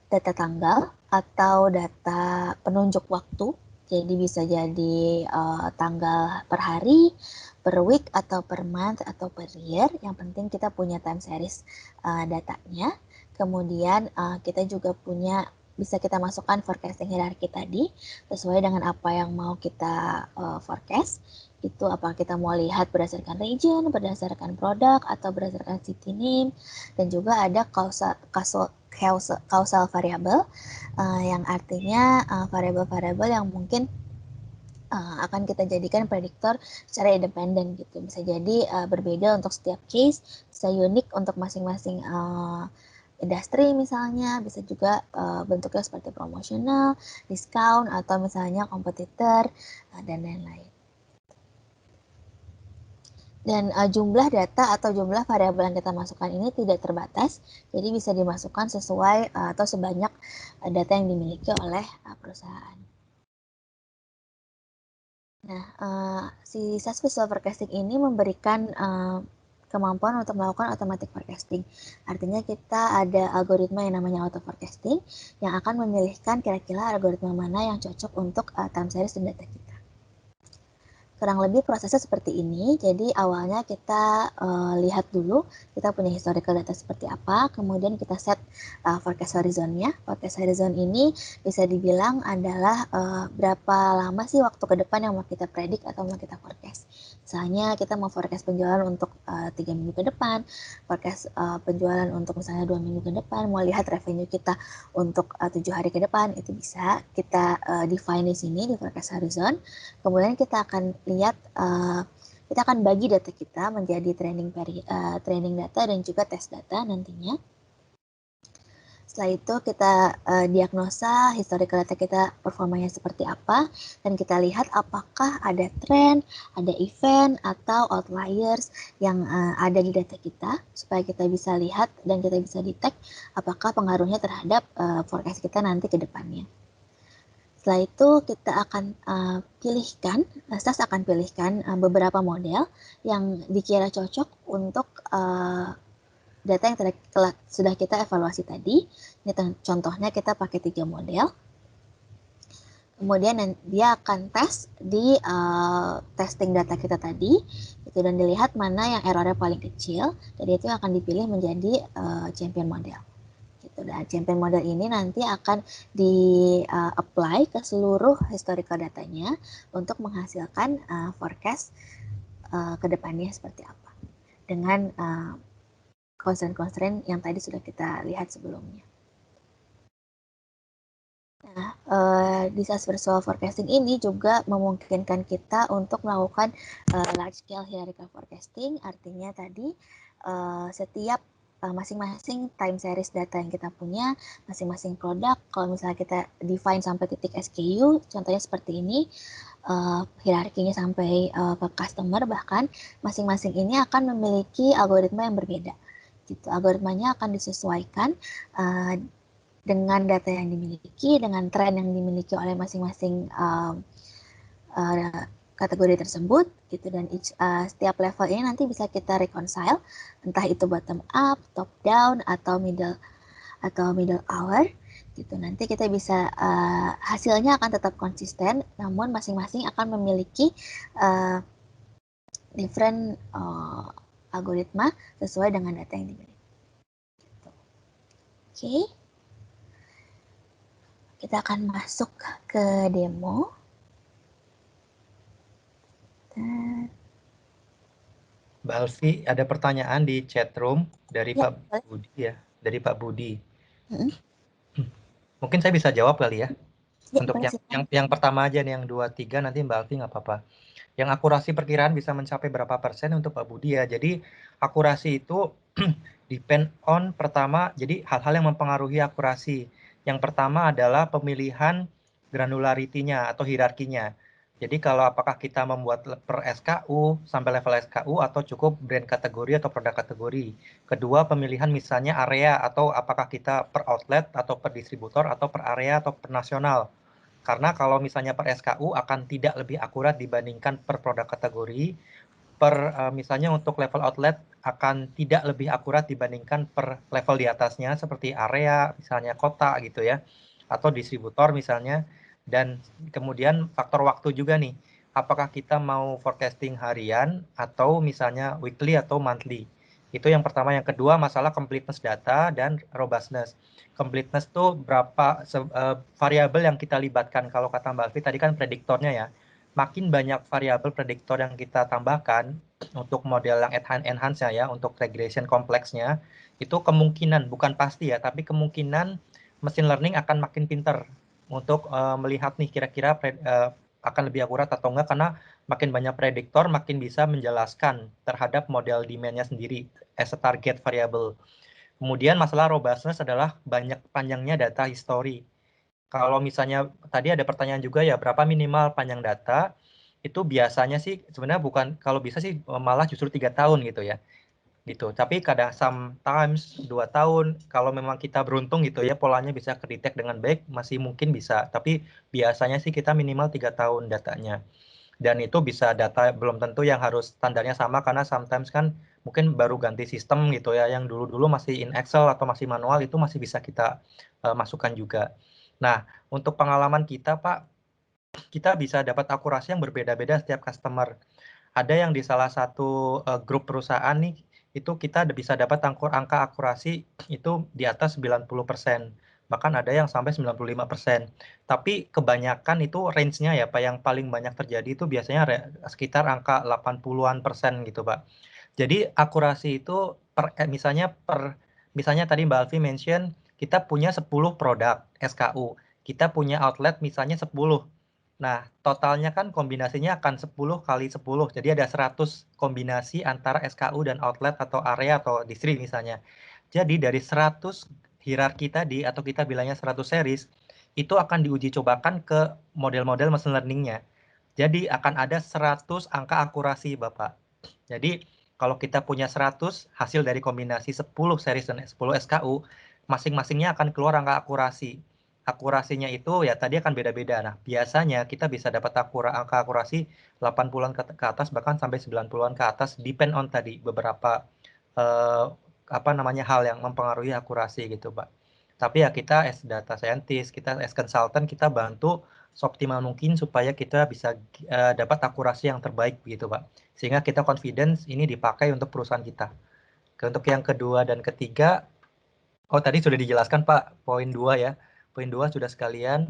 Speaker 3: data tanggal atau data penunjuk waktu. Jadi bisa jadi tanggal per hari, per week, atau per month, atau per year. Yang penting kita punya time series datanya. Kemudian kita juga bisa kita masukkan forecasting hierarki tadi sesuai dengan apa yang mau kita forecast. Itu apa kita mau lihat berdasarkan region, berdasarkan produk, atau berdasarkan city name, dan juga ada causal variable yang artinya variabel-variabel yang mungkin akan kita jadikan prediktor secara independen gitu. Bisa jadi berbeda untuk setiap case, bisa unik untuk masing-masing industri misalnya, bisa juga bentuknya seperti promosional, diskon, atau misalnya kompetitor, dan lain-lain. Dan jumlah data atau jumlah variabel yang kita masukkan ini tidak terbatas, jadi bisa dimasukkan sesuai atau sebanyak data yang dimiliki oleh perusahaan. Nah, si SAS Visual Forecasting ini memberikan kemampuan untuk melakukan automatic forecasting. Artinya kita ada algoritma yang namanya auto forecasting yang akan memilihkan kira-kira algoritma mana yang cocok untuk time series dan data kita. Kurang lebih prosesnya seperti ini. Jadi awalnya kita lihat dulu kita punya historical data seperti apa, kemudian kita set forecast horizonnya. Forecast horizon ini bisa dibilang adalah berapa lama sih waktu ke depan yang mau kita predik atau mau kita forecast. Misalnya kita mau forecast penjualan untuk 3 minggu ke depan, forecast penjualan untuk misalnya 2 minggu ke depan, mau lihat revenue kita untuk 7 hari ke depan, itu bisa kita define di sini di forecast horizon. Kemudian kita akan lihat, kita akan bagi data kita menjadi training data dan juga test data nantinya. Setelah itu kita diagnosa historical data kita performanya seperti apa, dan kita lihat apakah ada tren, ada event, atau outliers yang ada di data kita, supaya kita bisa lihat dan kita bisa detect apakah pengaruhnya terhadap forecast kita nanti ke depannya. Setelah itu kita akan SAS akan pilihkan beberapa model yang dikira cocok untuk data yang sudah kita evaluasi tadi. Ini contohnya kita pakai 3 model. Kemudian dia akan tes di testing data kita tadi, gitu, dan dilihat mana yang errornya paling kecil. Jadi itu akan dipilih menjadi champion model. Dan champion model ini nanti akan di-apply ke seluruh historical datanya untuk menghasilkan forecast ke depannya seperti apa. Dengan constraint yang tadi sudah kita lihat sebelumnya. Nah, di SAS Visual Forecasting ini juga memungkinkan kita untuk melakukan large scale hierarchical forecasting, artinya tadi setiap masing-masing time series data yang kita punya, masing-masing produk, kalau misalnya kita define sampai titik SKU, contohnya seperti ini, hierarkinya sampai ke customer, bahkan masing-masing ini akan memiliki algoritma yang berbeda. Gitu. Algoritmanya akan disesuaikan dengan data yang dimiliki, dengan tren yang dimiliki oleh masing-masing kategori tersebut, gitu. Dan setiap level ini nanti bisa kita reconcile, entah itu bottom up, top down, atau middle hour. gitu. Nanti kita bisa hasilnya akan tetap konsisten, namun masing-masing akan memiliki different algoritma sesuai dengan data yang dimiliki. Gitu. Oke, kita akan masuk ke demo.
Speaker 1: Mbak Alfi, ada pertanyaan di chat room dari
Speaker 3: Ya,
Speaker 1: Pak
Speaker 3: boleh.
Speaker 1: Budi ya, dari Pak Budi.
Speaker 3: Mm-mm.
Speaker 1: Mungkin saya bisa jawab kali ya.
Speaker 3: Ya,
Speaker 1: Untuk
Speaker 3: boleh, silakan.
Speaker 1: yang pertama aja nih, yang 2, 3, nanti Mbak Alfi nggak apa-apa. Yang akurasi perkiraan bisa mencapai berapa persen untuk Pak Budi ya. Jadi akurasi itu depend on pertama, jadi hal-hal yang mempengaruhi akurasi. Yang pertama adalah pemilihan granularity-nya atau hierarkinya. Jadi kalau apakah kita membuat per SKU sampai level SKU atau cukup brand kategori atau produk kategori. Kedua, pemilihan misalnya area atau apakah kita per outlet atau per distributor atau per area atau per nasional. Karena kalau misalnya per SKU akan tidak lebih akurat dibandingkan per produk kategori, misalnya untuk level outlet akan tidak lebih akurat dibandingkan per level di atasnya seperti area, misalnya kota gitu ya, atau distributor misalnya. Dan kemudian faktor waktu juga nih, apakah kita mau forecasting harian atau misalnya weekly atau monthly. Itu yang pertama. Yang kedua, masalah completeness data dan robustness. Completeness tuh berapa variabel yang kita libatkan. Kalau kata Mbak Alfi tadi kan prediktornya ya. Makin banyak variabel prediktor yang kita tambahkan untuk model yang enhance ya, untuk regression kompleksnya, itu kemungkinan, bukan pasti ya, tapi kemungkinan machine learning akan makin pinter untuk melihat nih kira-kira akan lebih akurat atau enggak, karena makin banyak prediktor, makin bisa menjelaskan terhadap model demand-nya sendiri as a target variable. Kemudian masalah robustness adalah banyak panjangnya data history. Kalau misalnya tadi ada pertanyaan juga ya, berapa minimal panjang data, itu biasanya sih sebenarnya bukan, kalau bisa sih malah justru 3 tahun gitu ya. Gitu. Tapi kadang sometimes 2 tahun, kalau memang kita beruntung gitu ya, polanya bisa kedetek dengan baik, masih mungkin bisa. Tapi biasanya sih kita minimal 3 tahun datanya. Dan itu bisa data belum tentu yang harus standarnya sama, karena sometimes kan mungkin baru ganti sistem gitu ya, yang dulu-dulu masih in Excel atau masih manual, itu masih bisa kita masukkan juga. Nah, untuk pengalaman kita Pak, kita bisa dapat akurasi yang berbeda-beda setiap customer. Ada yang di salah satu grup perusahaan nih, itu kita bisa dapat angka akurasi itu di atas 90%. Bahkan ada yang sampai 95%. Tapi kebanyakan itu range-nya ya Pak, yang paling banyak terjadi itu biasanya sekitar angka 80-an% gitu Pak. Jadi akurasi itu misalnya tadi Mbak Alfi mention, kita punya 10 produk SKU. Kita punya outlet misalnya 10. Nah, totalnya kan kombinasinya akan 10 kali 10. Jadi ada 100 kombinasi antara SKU dan outlet atau area atau distri misalnya. Jadi dari 100 hierarki tadi, atau kita bilangnya 100 series, itu akan diuji cobakan ke model-model machine learning-nya. Jadi akan ada 100 angka akurasi, Bapak. Jadi kalau kita punya 100 hasil dari kombinasi 10 series dan 10 SKU, masing-masingnya akan keluar angka akurasi. Akurasinya itu ya tadi akan beda-beda. Nah, biasanya kita bisa dapat angka akurasi 80-an ke atas, bahkan sampai 90-an ke atas, depend on tadi beberapa hal yang mempengaruhi akurasi gitu, Pak. Tapi ya kita as data scientist, kita as consultant, kita bantu seoptimal mungkin supaya kita bisa dapat akurasi yang terbaik gitu, Pak. Sehingga kita confidence ini dipakai untuk perusahaan kita. Untuk yang kedua dan ketiga, tadi sudah dijelaskan Pak, poin 2 ya. Poin 2 sudah sekalian.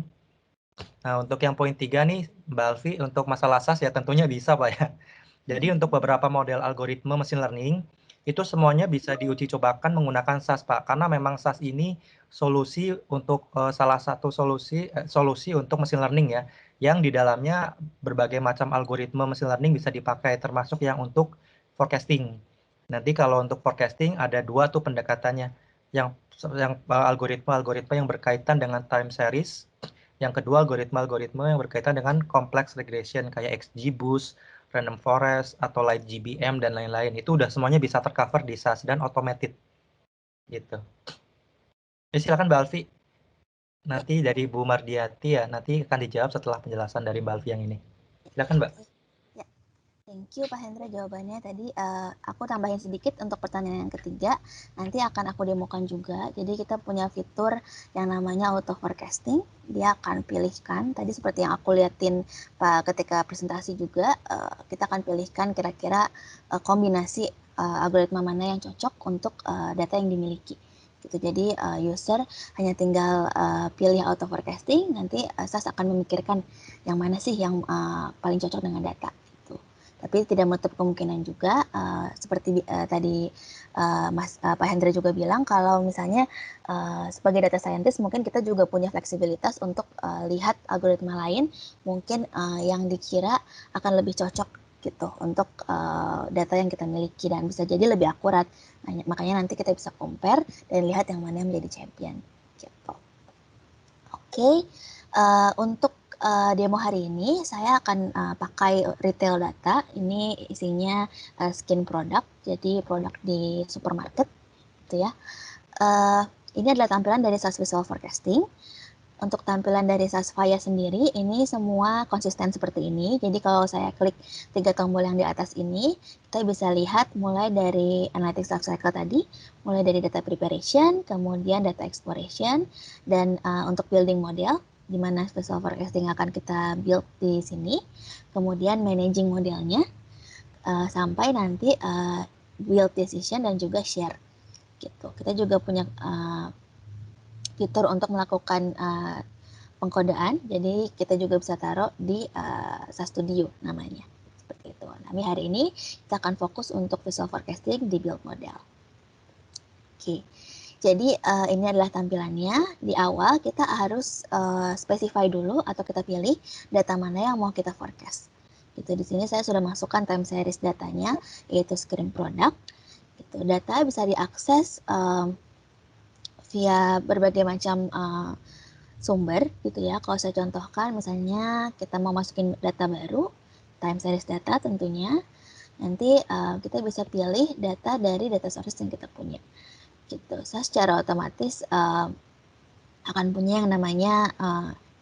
Speaker 1: Nah, untuk yang poin 3 nih, Mbak Alfi, untuk masalah SAS ya tentunya bisa Pak ya. Jadi untuk beberapa model algoritma machine learning, itu semuanya bisa diuji cobakan menggunakan SAS Pak. Karena memang SAS ini solusi untuk salah satu solusi untuk machine learning ya. Yang di dalamnya berbagai macam algoritma machine learning bisa dipakai, termasuk yang untuk forecasting. Nanti kalau untuk forecasting ada 2 tuh pendekatannya. Yang algoritma-algoritma yang berkaitan dengan time series. Yang kedua, algoritma-algoritma yang berkaitan dengan complex regression kayak XGBoost, Random Forest, atau LightGBM, dan lain-lain. Itu udah semuanya bisa tercover di SAS dan automated. Gitu. Jadi silakan Mbak Alfi. Nanti dari Bu Mardiati ya, nanti akan dijawab setelah penjelasan dari Mbak Alfi yang ini. Silakan Mbak.
Speaker 3: Ya, Thank you Pak Hendra jawabannya tadi. Aku tambahin sedikit untuk pertanyaan yang ketiga. Nanti akan aku demokan juga. Jadi kita punya fitur yang namanya auto forecasting. Dia akan pilihkan tadi seperti yang aku liatin Pak ketika presentasi juga. Kita akan pilihkan kira-kira kombinasi algoritma mana yang cocok untuk data yang dimiliki. Gitu. Jadi user hanya tinggal pilih auto forecasting. Nanti SAS akan memikirkan yang mana sih yang paling cocok dengan data. Tapi tidak menutup kemungkinan juga seperti tadi Pak Hendra juga bilang kalau misalnya sebagai data scientist mungkin kita juga punya fleksibilitas untuk lihat algoritma lain mungkin yang dikira akan lebih cocok gitu untuk data yang kita miliki dan bisa jadi lebih akurat. Makanya nanti kita bisa compare dan lihat yang mana yang menjadi champion gitu. Oke. Untuk demo hari ini saya akan pakai retail data. Ini isinya skin product, jadi produk di supermarket, gitu ya. Ini adalah tampilan dari SAS Visual Forecasting. Untuk tampilan dari SAS Vaya sendiri, ini semua konsisten seperti ini. Jadi kalau saya klik 3 tombol yang di atas ini, kita bisa lihat mulai dari Analytics Lifecycle tadi, mulai dari data preparation, kemudian data exploration, dan untuk building model, di mana visual forecasting akan kita build di sini, kemudian managing modelnya, sampai nanti build decision dan juga share. Gitu. Kita juga punya fitur untuk melakukan pengkodaan, jadi kita juga bisa taruh di SAS Studio namanya, seperti itu. Tapi hari ini kita akan fokus untuk visual forecasting di build model. Oke. Jadi ini adalah tampilannya. Di awal kita harus specify dulu atau kita pilih data mana yang mau kita forecast. Gitu. Di sini saya sudah masukkan time series datanya, yaitu screen product. Gitu. Data bisa diakses via berbagai macam sumber, gitu ya. Kalau saya contohkan, misalnya kita mau masukin data baru, time series data tentunya. Nanti kita bisa pilih data dari data source yang kita punya. Gitu. Saya secara otomatis akan punya yang namanya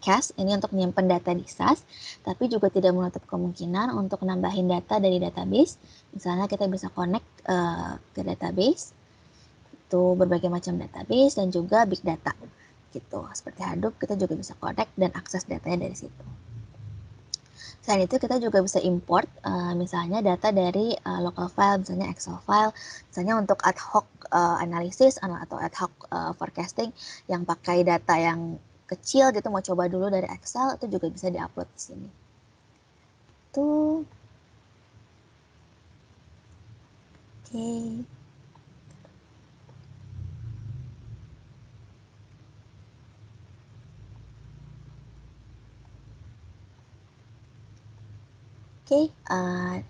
Speaker 3: cache, ini untuk menyimpan data di SAS, tapi juga tidak menutup kemungkinan untuk nambahin data dari database. Misalnya kita bisa connect ke database, itu berbagai macam database dan juga big data. Gitu. Seperti Hadoop, kita juga bisa connect dan akses datanya dari situ. Selain itu kita juga bisa import misalnya data dari local file, misalnya Excel file, misalnya untuk ad hoc analisis atau ad hoc forecasting yang pakai data yang kecil gitu, mau coba dulu dari Excel, itu juga bisa diupload di sini. Tuh. Oke. Oke,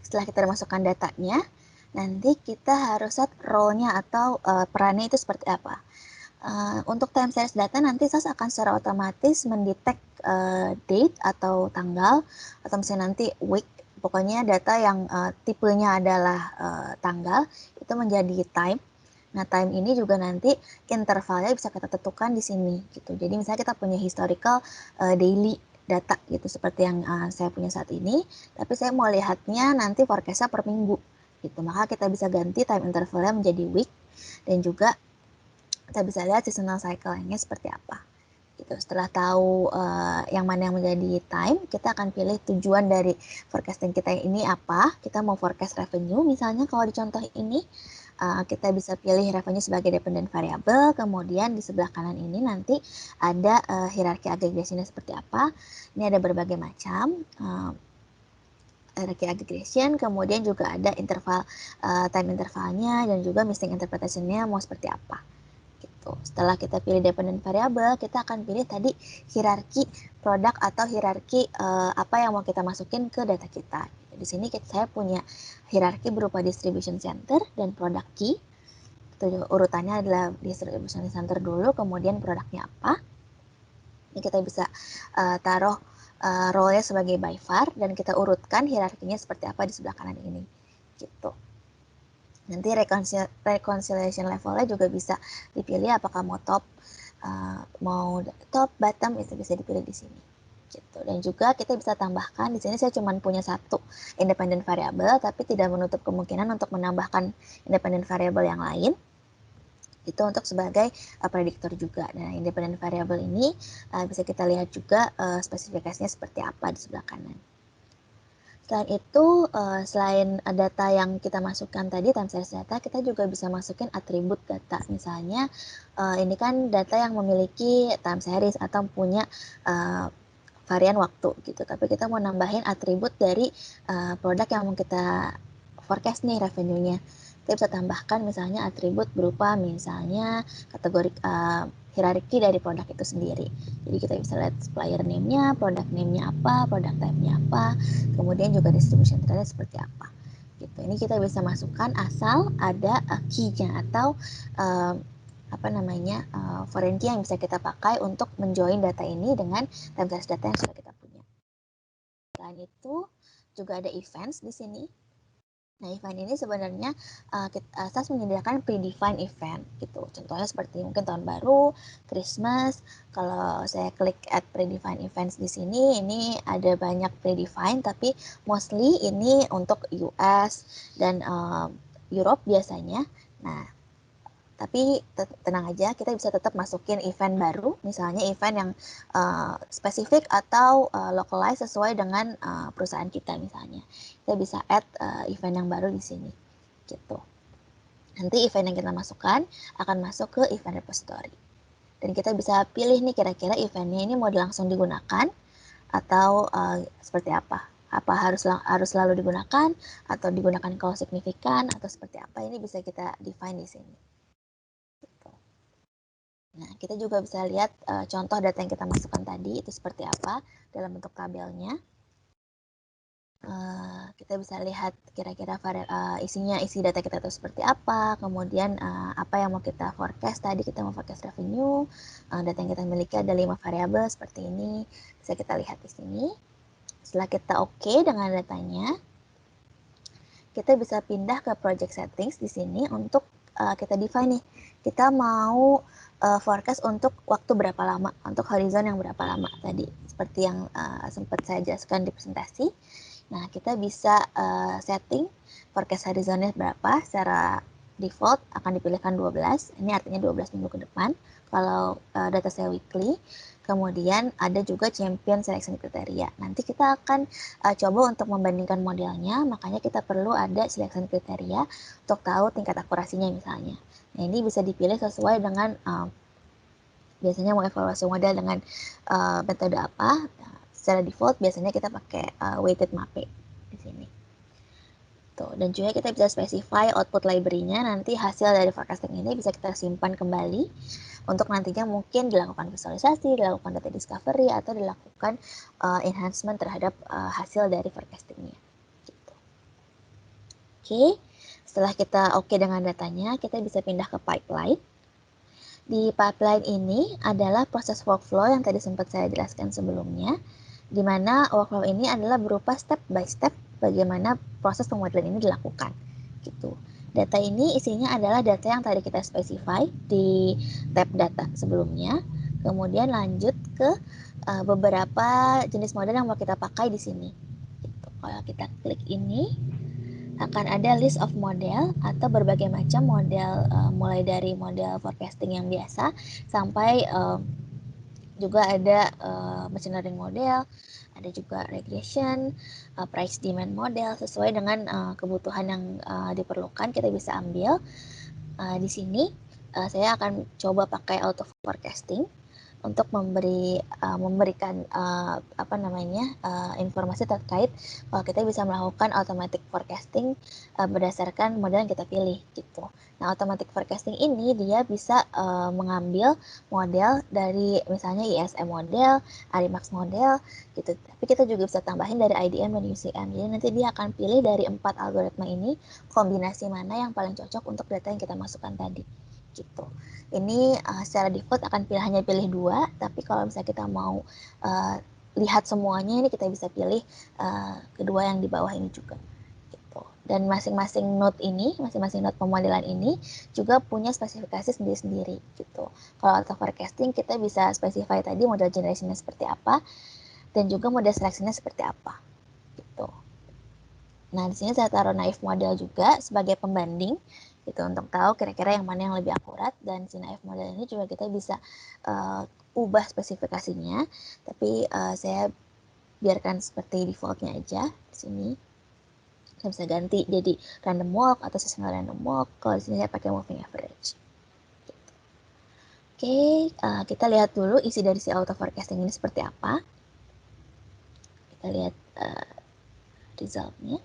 Speaker 3: setelah kita masukkan datanya, nanti kita harus set role-nya atau perannya itu seperti apa. Untuk time series data nanti SAS akan secara otomatis mendetek date atau tanggal, atau misalnya nanti week, pokoknya data yang tipenya adalah tanggal, itu menjadi time. Nah, time ini juga nanti intervalnya bisa kita tentukan di sini gitu. Jadi misalnya kita punya historical daily data gitu seperti yang saya punya saat ini, tapi saya mau lihatnya nanti forecast-nya per minggu gitu. Maka kita bisa ganti time intervalnya menjadi week dan juga kita bisa lihat seasonal cycle-nya seperti apa. Gitu. Setelah tahu yang mana yang menjadi time, kita akan pilih tujuan dari forecasting kita ini apa. Kita mau forecast revenue, misalnya kalau di contoh ini, kita bisa pilih revenue sebagai dependent variable, kemudian di sebelah kanan ini nanti ada hierarki aggregation-nya seperti apa. Ini ada berbagai macam hierarki aggregation, kemudian juga ada interval time intervalnya dan juga missing interpretation-nya mau seperti apa. Gitu. Setelah kita pilih dependent variable, kita akan pilih tadi hierarki produk atau hierarki apa yang mau kita masukin ke data kita. Di sini saya punya hierarki berupa distribution center dan product key. Itu urutannya adalah distribution center dulu, kemudian produknya apa. Ini kita bisa taruh role-nya sebagai by var dan kita urutkan hierarkinya seperti apa di sebelah kanan ini. Gitu. Nanti reconciliation levelnya juga bisa dipilih apakah mau top, bottom, itu bisa dipilih di sini. gitu. Dan juga kita bisa tambahkan, di sini saya cuma punya satu independent variable, tapi tidak menutup kemungkinan untuk menambahkan independent variable yang lain. Itu untuk sebagai prediktor juga. Nah, independent variable ini bisa kita lihat juga spesifikasinya seperti apa di sebelah kanan. Selain itu, selain data yang kita masukkan tadi, time series data, kita juga bisa masukin atribut data. Misalnya, ini kan data yang memiliki time series atau punya varian waktu gitu. Tapi kita mau nambahin atribut dari produk yang mau kita forecast nih revenue-nya. Kita bisa tambahkan misalnya atribut berupa misalnya kategori hierarki dari produk itu sendiri. Jadi kita bisa lihat supplier name-nya, product name-nya apa, product type-nya apa, kemudian juga distribution trend seperti apa. Gitu. Ini kita bisa masukkan asal ada key-nya atau foreign key yang bisa kita pakai untuk menjoin data ini dengan time series data yang sudah kita punya. Selain itu juga ada events di sini. Nah, event ini sebenarnya SAS menyediakan predefined event gitu. Contohnya seperti mungkin tahun baru, Christmas. Kalau saya klik add predefined events di sini, ini ada banyak predefined, tapi mostly ini untuk US dan Europe biasanya. Nah, tapi tenang aja, kita bisa tetap masukin event baru, misalnya event yang spesifik atau localized sesuai dengan perusahaan kita misalnya. Kita bisa add event yang baru di sini, gitu. Nanti event yang kita masukkan akan masuk ke event repository. Dan kita bisa pilih nih kira-kira eventnya ini mau langsung digunakan atau seperti apa. Apa harus selalu digunakan atau digunakan kalau signifikan atau seperti apa, ini bisa kita define di sini. Nah, kita juga bisa lihat contoh data yang kita masukkan tadi itu seperti apa dalam bentuk tabelnya. Kita bisa lihat kira-kira isi data kita itu seperti apa, kemudian apa yang mau kita forecast tadi, kita mau forecast revenue, data yang kita miliki ada 5 variabel seperti ini, bisa kita lihat di sini. Setelah kita oke dengan datanya, kita bisa pindah ke project settings di sini untuk kita define nih, kita mau forecast untuk waktu berapa lama, untuk horizon yang berapa lama tadi, seperti yang sempat saya jelaskan di presentasi. Nah, kita bisa setting forecast horizonnya berapa, secara default akan dipilihkan 12, ini artinya 12 minggu ke depan, kalau data saya weekly. Kemudian ada juga champion selection kriteria. Nanti kita akan coba untuk membandingkan modelnya, makanya kita perlu ada selection kriteria untuk tahu tingkat akurasinya misalnya. Nah, ini bisa dipilih sesuai dengan biasanya mau evaluasi model dengan metode apa. Nah, secara default biasanya kita pakai weighted MAPE di sini. Tuh, dan juga kita bisa specify output library-nya, nanti hasil dari forecasting ini bisa kita simpan kembali untuk nantinya mungkin dilakukan visualisasi, dilakukan data discovery, atau dilakukan enhancement terhadap hasil dari forecasting-nya. Gitu. Oke, setelah kita oke dengan datanya, kita bisa pindah ke pipeline. Di pipeline ini adalah proses workflow yang tadi sempat saya jelaskan sebelumnya, di mana workflow ini adalah berupa step by step bagaimana proses pemodelan ini dilakukan. Gitu. Data ini isinya adalah data yang tadi kita specify di tab data sebelumnya, kemudian lanjut ke beberapa jenis model yang mau kita pakai di sini. Gitu. Kalau kita klik ini, akan ada list of model atau berbagai macam model, mulai dari model forecasting yang biasa sampai juga ada machine learning model, ada juga regression, price demand model, sesuai dengan kebutuhan yang diperlukan kita bisa ambil. Di sini saya akan coba pakai auto forecasting untuk memberikan informasi terkait kalau kita bisa melakukan automatic forecasting berdasarkan model yang kita pilih gitu. Nah, automatic forecasting ini dia bisa mengambil model dari misalnya ISM model, Arimax model gitu. Tapi kita juga bisa tambahin dari IDM dan UCM. Jadi nanti dia akan pilih dari 4 algoritma ini kombinasi mana yang paling cocok untuk data yang kita masukkan tadi gitu. Ini secara default akan hanya pilih 2, tapi kalau misalnya kita mau lihat semuanya, ini kita bisa pilih kedua yang di bawah ini juga. Gitu. Dan masing-masing node pemodelan ini juga punya spesifikasi sendiri-sendiri. Gitu. Kalau auto forecasting kita bisa specify tadi model generationnya seperti apa. dan juga model seleksinya seperti apa gitu. Nah, di sini saya taruh naive model juga sebagai pembanding gitu untuk tahu kira-kira yang mana yang lebih akurat, dan si naive model ini juga kita bisa ubah spesifikasinya, tapi saya biarkan seperti defaultnya aja di sini. Saya bisa ganti jadi random walk atau seasonal random walk. Kalau di sini saya pakai moving average. Gitu. Oke, kita lihat dulu isi dari si auto forecasting ini seperti apa. Kita lihat resultnya.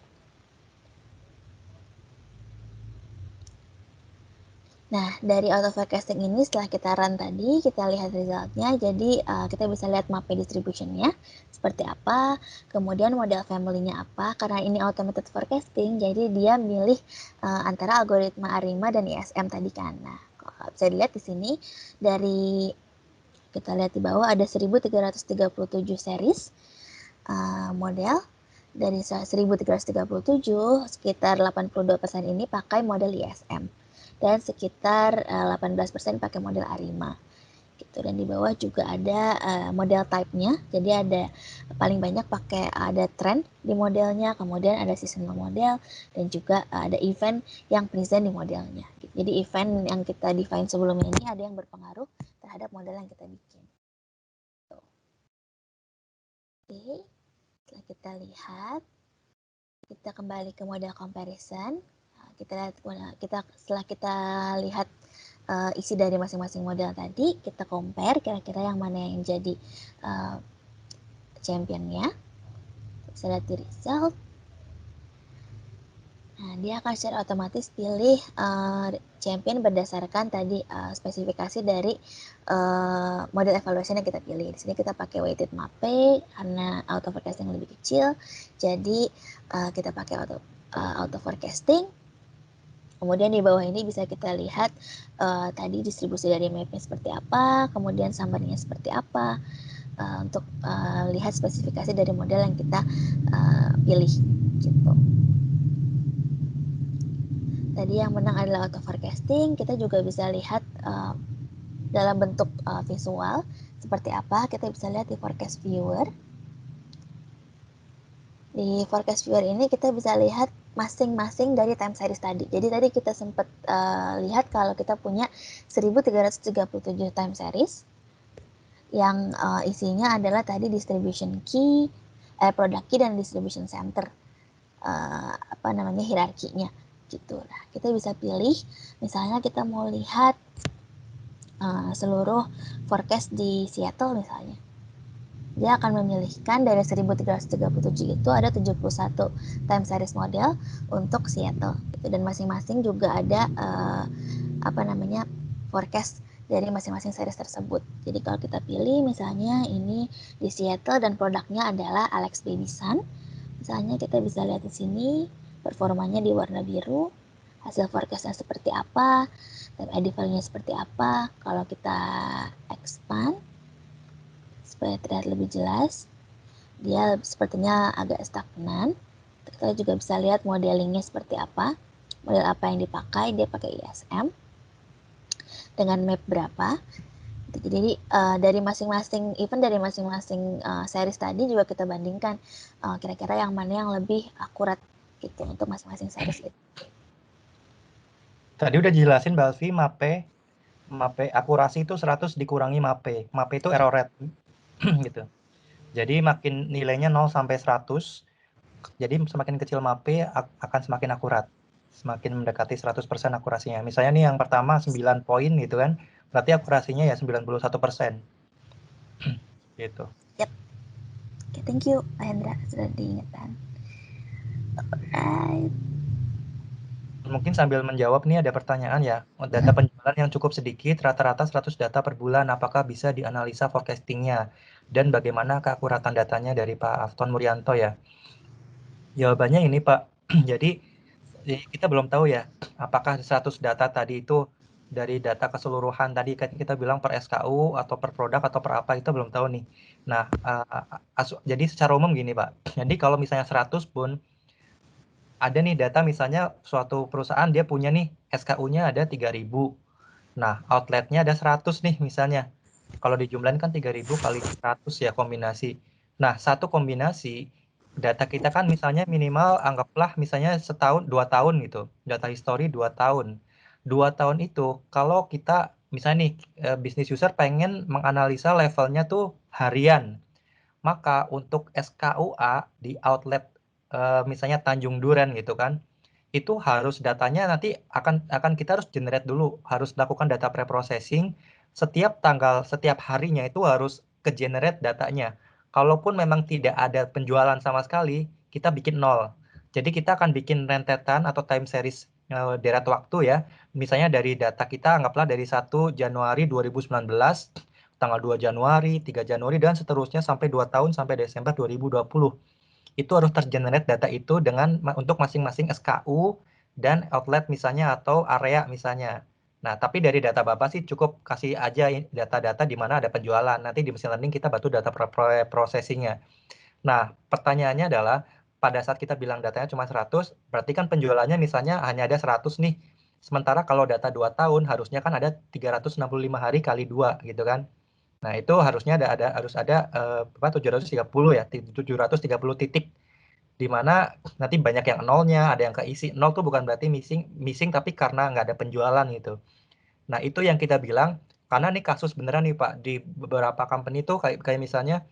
Speaker 3: Nah, dari auto forecasting ini setelah kita run tadi, kita lihat resultnya. Jadi kita bisa lihat map distribution-nya seperti apa, kemudian model family-nya apa. Karena ini automated forecasting, jadi dia milih antara algoritma ARIMA dan ISM tadi kan. Nah, bisa dilihat di sini dari kita lihat di bawah ada 1337 series model. Dari 1337, sekitar 82% ini pakai model ISM. Dan sekitar 18% pakai model ARIMA gitu. Dan di bawah juga ada model type-nya, jadi ada paling banyak pakai ada trend di modelnya, kemudian ada seasonal model, dan juga ada event yang present di modelnya. Jadi event yang kita define sebelumnya ini ada yang berpengaruh terhadap model yang kita bikin. Oke, setelah kita lihat, kita kembali ke model comparison. Setelah kita lihat isi dari masing-masing model tadi, kita compare kira-kira yang mana yang jadi championnya. Bisa lihat di result. Nah, dia akan secara otomatis pilih champion berdasarkan tadi spesifikasi dari model evaluation yang kita pilih. Di sini kita pakai weighted MAPE karena auto forecasting lebih kecil, jadi kita pakai auto forecasting. Kemudian di bawah ini bisa kita lihat tadi distribusi dari mapnya seperti apa, kemudian summary-nya seperti apa, untuk lihat spesifikasi dari model yang kita pilih gitu. Tadi yang menang adalah auto forecasting. Kita juga bisa lihat dalam bentuk visual seperti apa. Kita bisa lihat di forecast viewer. Di forecast viewer ini kita bisa lihat masing-masing dari time series tadi. Jadi tadi kita sempat lihat kalau kita punya 1337 time series yang isinya adalah tadi distribution key, product key, dan distribution center, hierarkinya gitu. Nah, kita bisa pilih, misalnya kita mau lihat seluruh forecast di Seattle misalnya. Dia akan memilihkan dari 1337 itu ada 71 time series model untuk Seattle gitu. Dan masing-masing juga ada forecast dari masing-masing series tersebut. Jadi kalau kita pilih misalnya ini di Seattle dan produknya adalah Alex Baby Sun, misalnya kita bisa lihat di sini performanya di warna biru, hasil forecastnya seperti apa, dan ID value-nya seperti apa. Kalau kita expand supaya terlihat lebih jelas, dia sepertinya agak stagnan. Kita juga bisa lihat modelingnya seperti apa, model apa yang dipakai. Dia pakai ISM dengan map berapa. Jadi dari masing-masing event, dari masing-masing series tadi juga kita bandingkan kira-kira yang mana yang lebih akurat gitu untuk masing-masing series itu.
Speaker 1: Tadi udah dijelasin Mbak Alfi, MAPE akurasi itu 100 dikurangi MAPE. MAPE itu error rate gitu. Jadi makin nilainya 0 sampai 100, jadi semakin kecil MAPE akan semakin akurat. Semakin mendekati 100% akurasinya. Misalnya nih yang pertama 9 poin gitu kan, berarti akurasinya ya 91%. Gitu.
Speaker 3: Yep. Okay, thank you Pak Hendra sudah diingatkan. Alright.
Speaker 1: Mungkin sambil menjawab nih ada pertanyaan ya. Data penjualan yang cukup sedikit, rata-rata 100 data per bulan, apakah bisa dianalisa forecastingnya? Dan bagaimana keakuratan datanya dari Pak Afton Murianto ya? Jawabannya ini Pak, jadi kita belum tahu ya, apakah 100 data tadi itu dari data keseluruhan tadi kan kita bilang per SKU atau per produk atau per apa, itu belum tahu nih. Nah, jadi secara umum gini Pak, jadi kalau misalnya 100 pun, ada nih data misalnya suatu perusahaan dia punya nih SKU-nya ada 3.000. Nah, outletnya ada 100 nih misalnya. Kalau dijumlahin kan 3.000 kali 100 ya kombinasi. Nah, satu kombinasi data kita kan misalnya minimal anggaplah misalnya setahun, 2 tahun gitu. Data history 2 tahun. 2 tahun itu kalau kita misalnya nih business user pengen menganalisa levelnya tuh harian. Maka untuk SKUA di outlet misalnya Tanjung Duren gitu kan, itu harus datanya nanti akan kita harus generate dulu, harus lakukan data pre-processing setiap tanggal, setiap harinya itu harus ke-generate datanya. Kalaupun memang tidak ada penjualan sama sekali, kita bikin 0. Jadi kita akan bikin rentetan atau time series deret waktu ya. Misalnya dari data kita anggaplah dari 1 Januari 2019, tanggal 2 Januari, 3 Januari, dan seterusnya sampai 2 tahun sampai Desember 2020. Itu harus tergenerate data itu dengan untuk masing-masing SKU dan outlet misalnya atau area misalnya. Nah, tapi dari data Bapak sih cukup kasih aja data-data di mana ada penjualan. Nanti di machine learning kita bantu data processing-nya. Nah, pertanyaannya adalah pada saat kita bilang datanya cuma 100, berarti kan penjualannya misalnya hanya ada 100 nih. Sementara kalau data 2 tahun harusnya kan ada 365 hari kali 2 gitu kan. Nah, itu harusnya harus ada 730 ya, 730 titik. Di mana nanti banyak yang nolnya, ada yang keisi. Nol tuh bukan berarti missing tapi karena nggak ada penjualan gitu. Nah, itu yang kita bilang, karena nih kasus beneran nih Pak, di beberapa company tuh kayak misalnya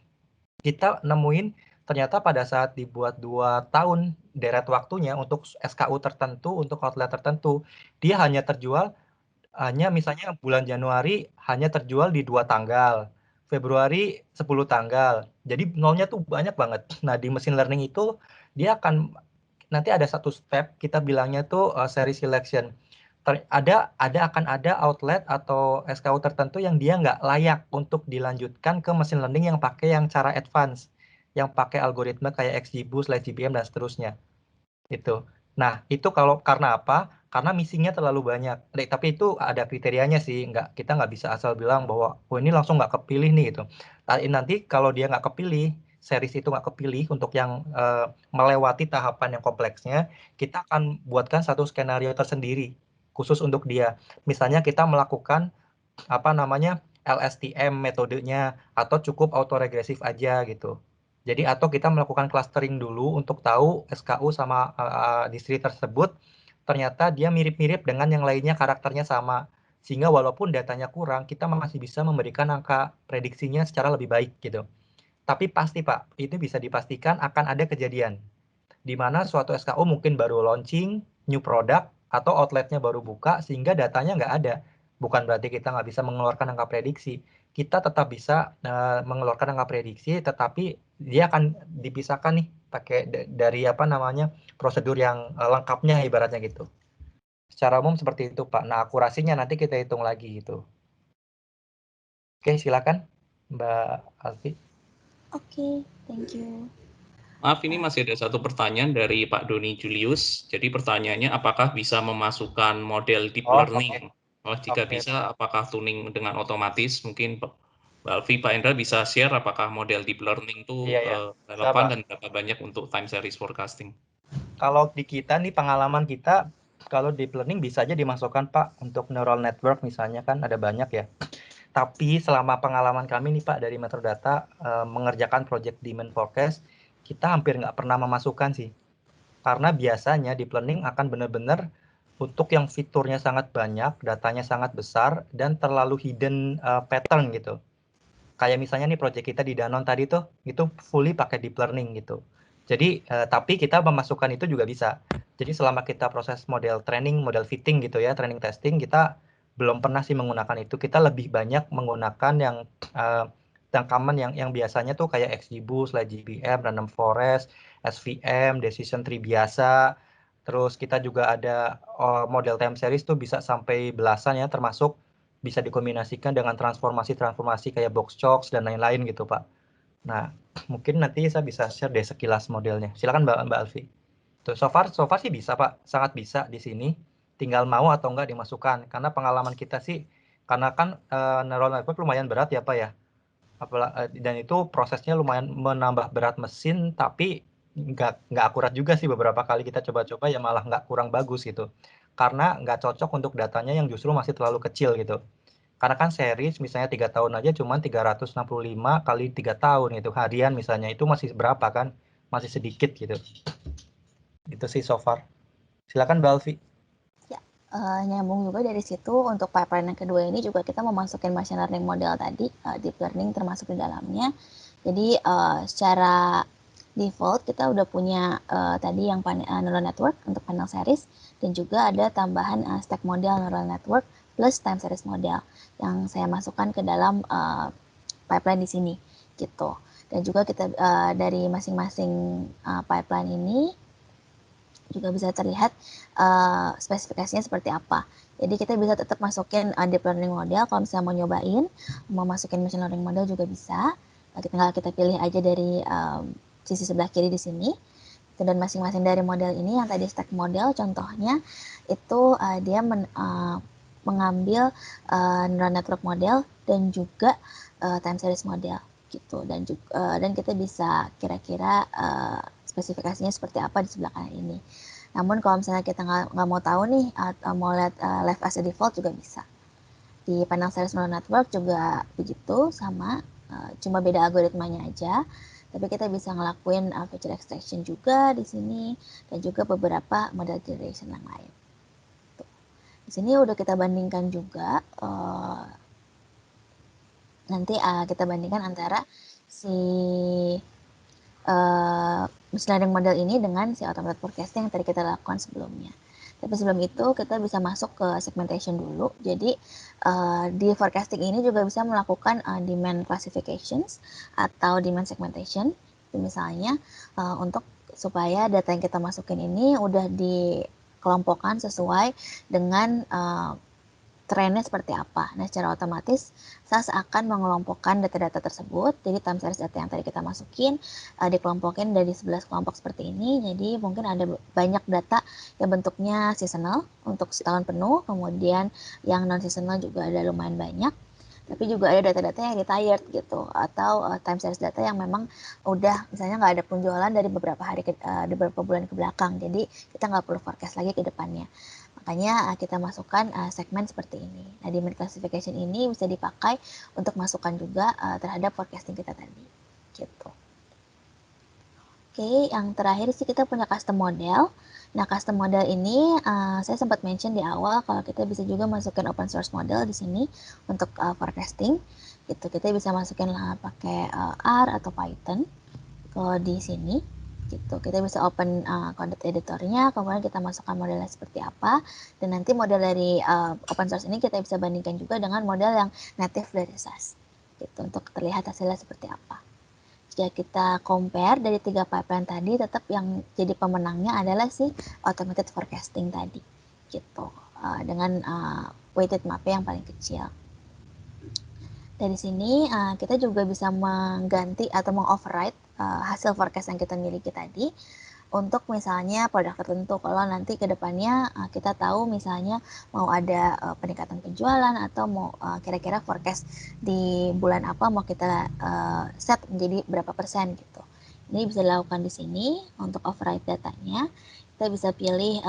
Speaker 1: kita nemuin ternyata pada saat dibuat 2 tahun deret waktunya untuk SKU tertentu, untuk outlet tertentu, dia hanya terjual hanya misalnya bulan Januari hanya terjual di 2 tanggal, Februari 10 tanggal. Jadi nolnya tuh banyak banget. Nah, di machine learning itu dia akan nanti ada satu step kita bilangnya tuh series selection. Akan ada outlet atau SKU tertentu yang dia nggak layak untuk dilanjutkan ke machine learning yang pakai yang cara advance, yang pakai algoritma kayak XGBoost, LightGBM dan seterusnya. Itu. Nah, itu kalau karena apa? Karena missingnya terlalu banyak. Tapi itu ada kriterianya sih. Kita nggak bisa asal bilang bahwa oh ini langsung nggak kepilih nih gitu. Nanti kalau dia nggak kepilih, series itu nggak kepilih untuk yang melewati tahapan yang kompleksnya, kita akan buatkan satu skenario tersendiri khusus untuk dia. Misalnya kita melakukan apa namanya LSTM metodenya atau cukup autoregresif aja gitu. Jadi atau kita melakukan clustering dulu untuk tahu SKU sama distri tersebut ternyata dia mirip-mirip dengan yang lainnya karakternya sama. Sehingga walaupun datanya kurang, kita masih bisa memberikan angka prediksinya secara lebih baik gitu. Tapi pasti Pak, itu bisa dipastikan akan ada kejadian. Di mana suatu SKU mungkin baru launching, new product, atau outletnya baru buka sehingga datanya nggak ada. Bukan berarti kita nggak bisa mengeluarkan angka prediksi. Kita tetap bisa mengeluarkan angka prediksi, tetapi dia akan dipisahkan nih pakai dari apa namanya prosedur yang lengkapnya ibaratnya gitu. Secara umum seperti itu Pak. Nah akurasinya nanti kita hitung lagi gitu. Oke silakan Mbak Alfi.
Speaker 3: Oke, thank you.
Speaker 4: Maaf, ini masih ada satu pertanyaan dari Pak Doni Julius. Jadi pertanyaannya, apakah bisa memasukkan model deep learning? Jika bisa, apakah tuning dengan otomatis? Mungkin Mbak Alfi, Pak Endra bisa share apakah model deep learning itu relevan dan berapa banyak untuk time series forecasting?
Speaker 1: Kalau di kita nih pengalaman kita, kalau deep learning bisa aja dimasukkan Pak untuk neural network misalnya kan ada banyak ya. Tapi selama pengalaman kami nih Pak dari Metrodata mengerjakan project demand forecast, kita hampir nggak pernah memasukkan sih. Karena biasanya deep learning akan benar-benar untuk yang fiturnya sangat banyak, datanya sangat besar, dan terlalu hidden pattern gitu. Kayak misalnya nih project kita di Danone tadi tuh, itu fully pakai deep learning gitu. Jadi, tapi kita memasukkan itu juga bisa. Jadi selama kita proses model training, model fitting gitu ya, training testing, kita belum pernah sih menggunakan itu. Kita lebih banyak menggunakan yang common yang biasanya tuh kayak XGBoost, LightGBM, Random Forest, SVM, Decision Tree biasa. Terus kita juga ada model time series tuh bisa sampai belasan ya, termasuk bisa dikombinasikan dengan transformasi-transformasi kayak box-chox dan lain-lain gitu Pak. Nah, mungkin nanti saya bisa share deh sekilas modelnya. Silakan Mbak Alfi. Tuh, so far sih bisa Pak, sangat bisa di sini. Tinggal mau atau enggak dimasukkan. Karena pengalaman kita sih, karena kan neural network lumayan berat ya Pak ya. Dan itu prosesnya lumayan menambah berat mesin, tapi nggak akurat juga sih beberapa kali kita coba-coba ya malah nggak kurang bagus gitu. Karena nggak cocok untuk datanya yang justru masih terlalu kecil gitu. Karena kan series misalnya 3 tahun aja cuman 365 kali 3 tahun itu harian misalnya, itu masih berapa kan? Masih sedikit gitu. Itu sih so far. Silakan Mbak Alfi.
Speaker 3: Nyambung juga dari situ untuk pipeline yang kedua ini juga kita memasukin machine learning model tadi, deep learning termasuk di dalamnya. Jadi secara default kita udah punya tadi yang neural network untuk panel series, dan juga ada tambahan stack model neural network plus time series model yang saya masukkan ke dalam pipeline di sini gitu. Dan juga kita dari masing-masing pipeline ini juga bisa terlihat spesifikasinya seperti apa. Jadi kita bisa tetap masukin deep learning model kalau misalnya mau nyobain, mau masukin machine learning model juga bisa. Tinggal kita pilih aja dari sisi sebelah kiri di sini. Dan masing-masing dari model ini yang tadi stack model contohnya itu dia mengambil neural network model dan juga time series model gitu, dan kita bisa kira-kira spesifikasinya seperti apa di sebelah kanan ini. Namun kalau misalnya kita nggak mau tahu nih atau mau lihat left as a default juga bisa. Di panel series neural network juga begitu sama, cuma beda algoritmanya aja. Tapi kita bisa ngelakuin feature extraction juga di sini dan juga beberapa model generation yang lain. Tuh. Di sini udah kita bandingkan juga. Nanti kita bandingkan antara si machine learning model ini dengan si automated forecasting yang tadi kita lakukan sebelumnya. Tapi sebelum itu kita bisa masuk ke segmentation dulu. Jadi di forecasting ini juga bisa melakukan demand classifications atau demand segmentation. Misalnya untuk supaya data yang kita masukin ini udah dikelompokkan sesuai dengan trennya seperti apa. Nah, secara otomatis SAS akan mengelompokkan data-data tersebut. Jadi time series data yang tadi kita masukin dikelompokin dari 11 kelompok seperti ini. Jadi mungkin ada banyak data yang bentuknya seasonal untuk setahun penuh, kemudian yang non seasonal juga ada lumayan banyak. Tapi juga ada data-data yang retired gitu, atau time series data yang memang udah misalnya nggak ada penjualan dari beberapa bulan ke belakang. Jadi kita nggak perlu forecast lagi ke depannya. Makanya kita masukkan segmen seperti ini. Nah, demand classification ini bisa dipakai untuk masukkan juga terhadap forecasting kita tadi. Gitu. Oke, yang terakhir sih kita punya custom model. Nah, custom model ini saya sempat mention di awal kalau kita bisa juga masukin open source model di sini untuk forecasting. Gitu, kita bisa masukin pakai R atau Python kalau di sini. Gitu, kita bisa open code editornya, kemudian kita masukkan modelnya seperti apa, dan nanti model dari open source ini kita bisa bandingkan juga dengan model yang native dari SAS, gitu, untuk terlihat hasilnya seperti apa. Jika kita compare dari 3 pipeline tadi, tetap yang jadi pemenangnya adalah si automated forecasting tadi, gitu, dengan weighted map yang paling kecil. Dari sini kita juga bisa mengganti atau mengoverride hasil forecast yang kita miliki tadi untuk misalnya produk tertentu. Kalau nanti ke depannya kita tahu misalnya mau ada peningkatan penjualan atau mau kira-kira forecast di bulan apa mau kita set menjadi berapa persen gitu. Ini bisa dilakukan di sini untuk override datanya. Kita bisa pilih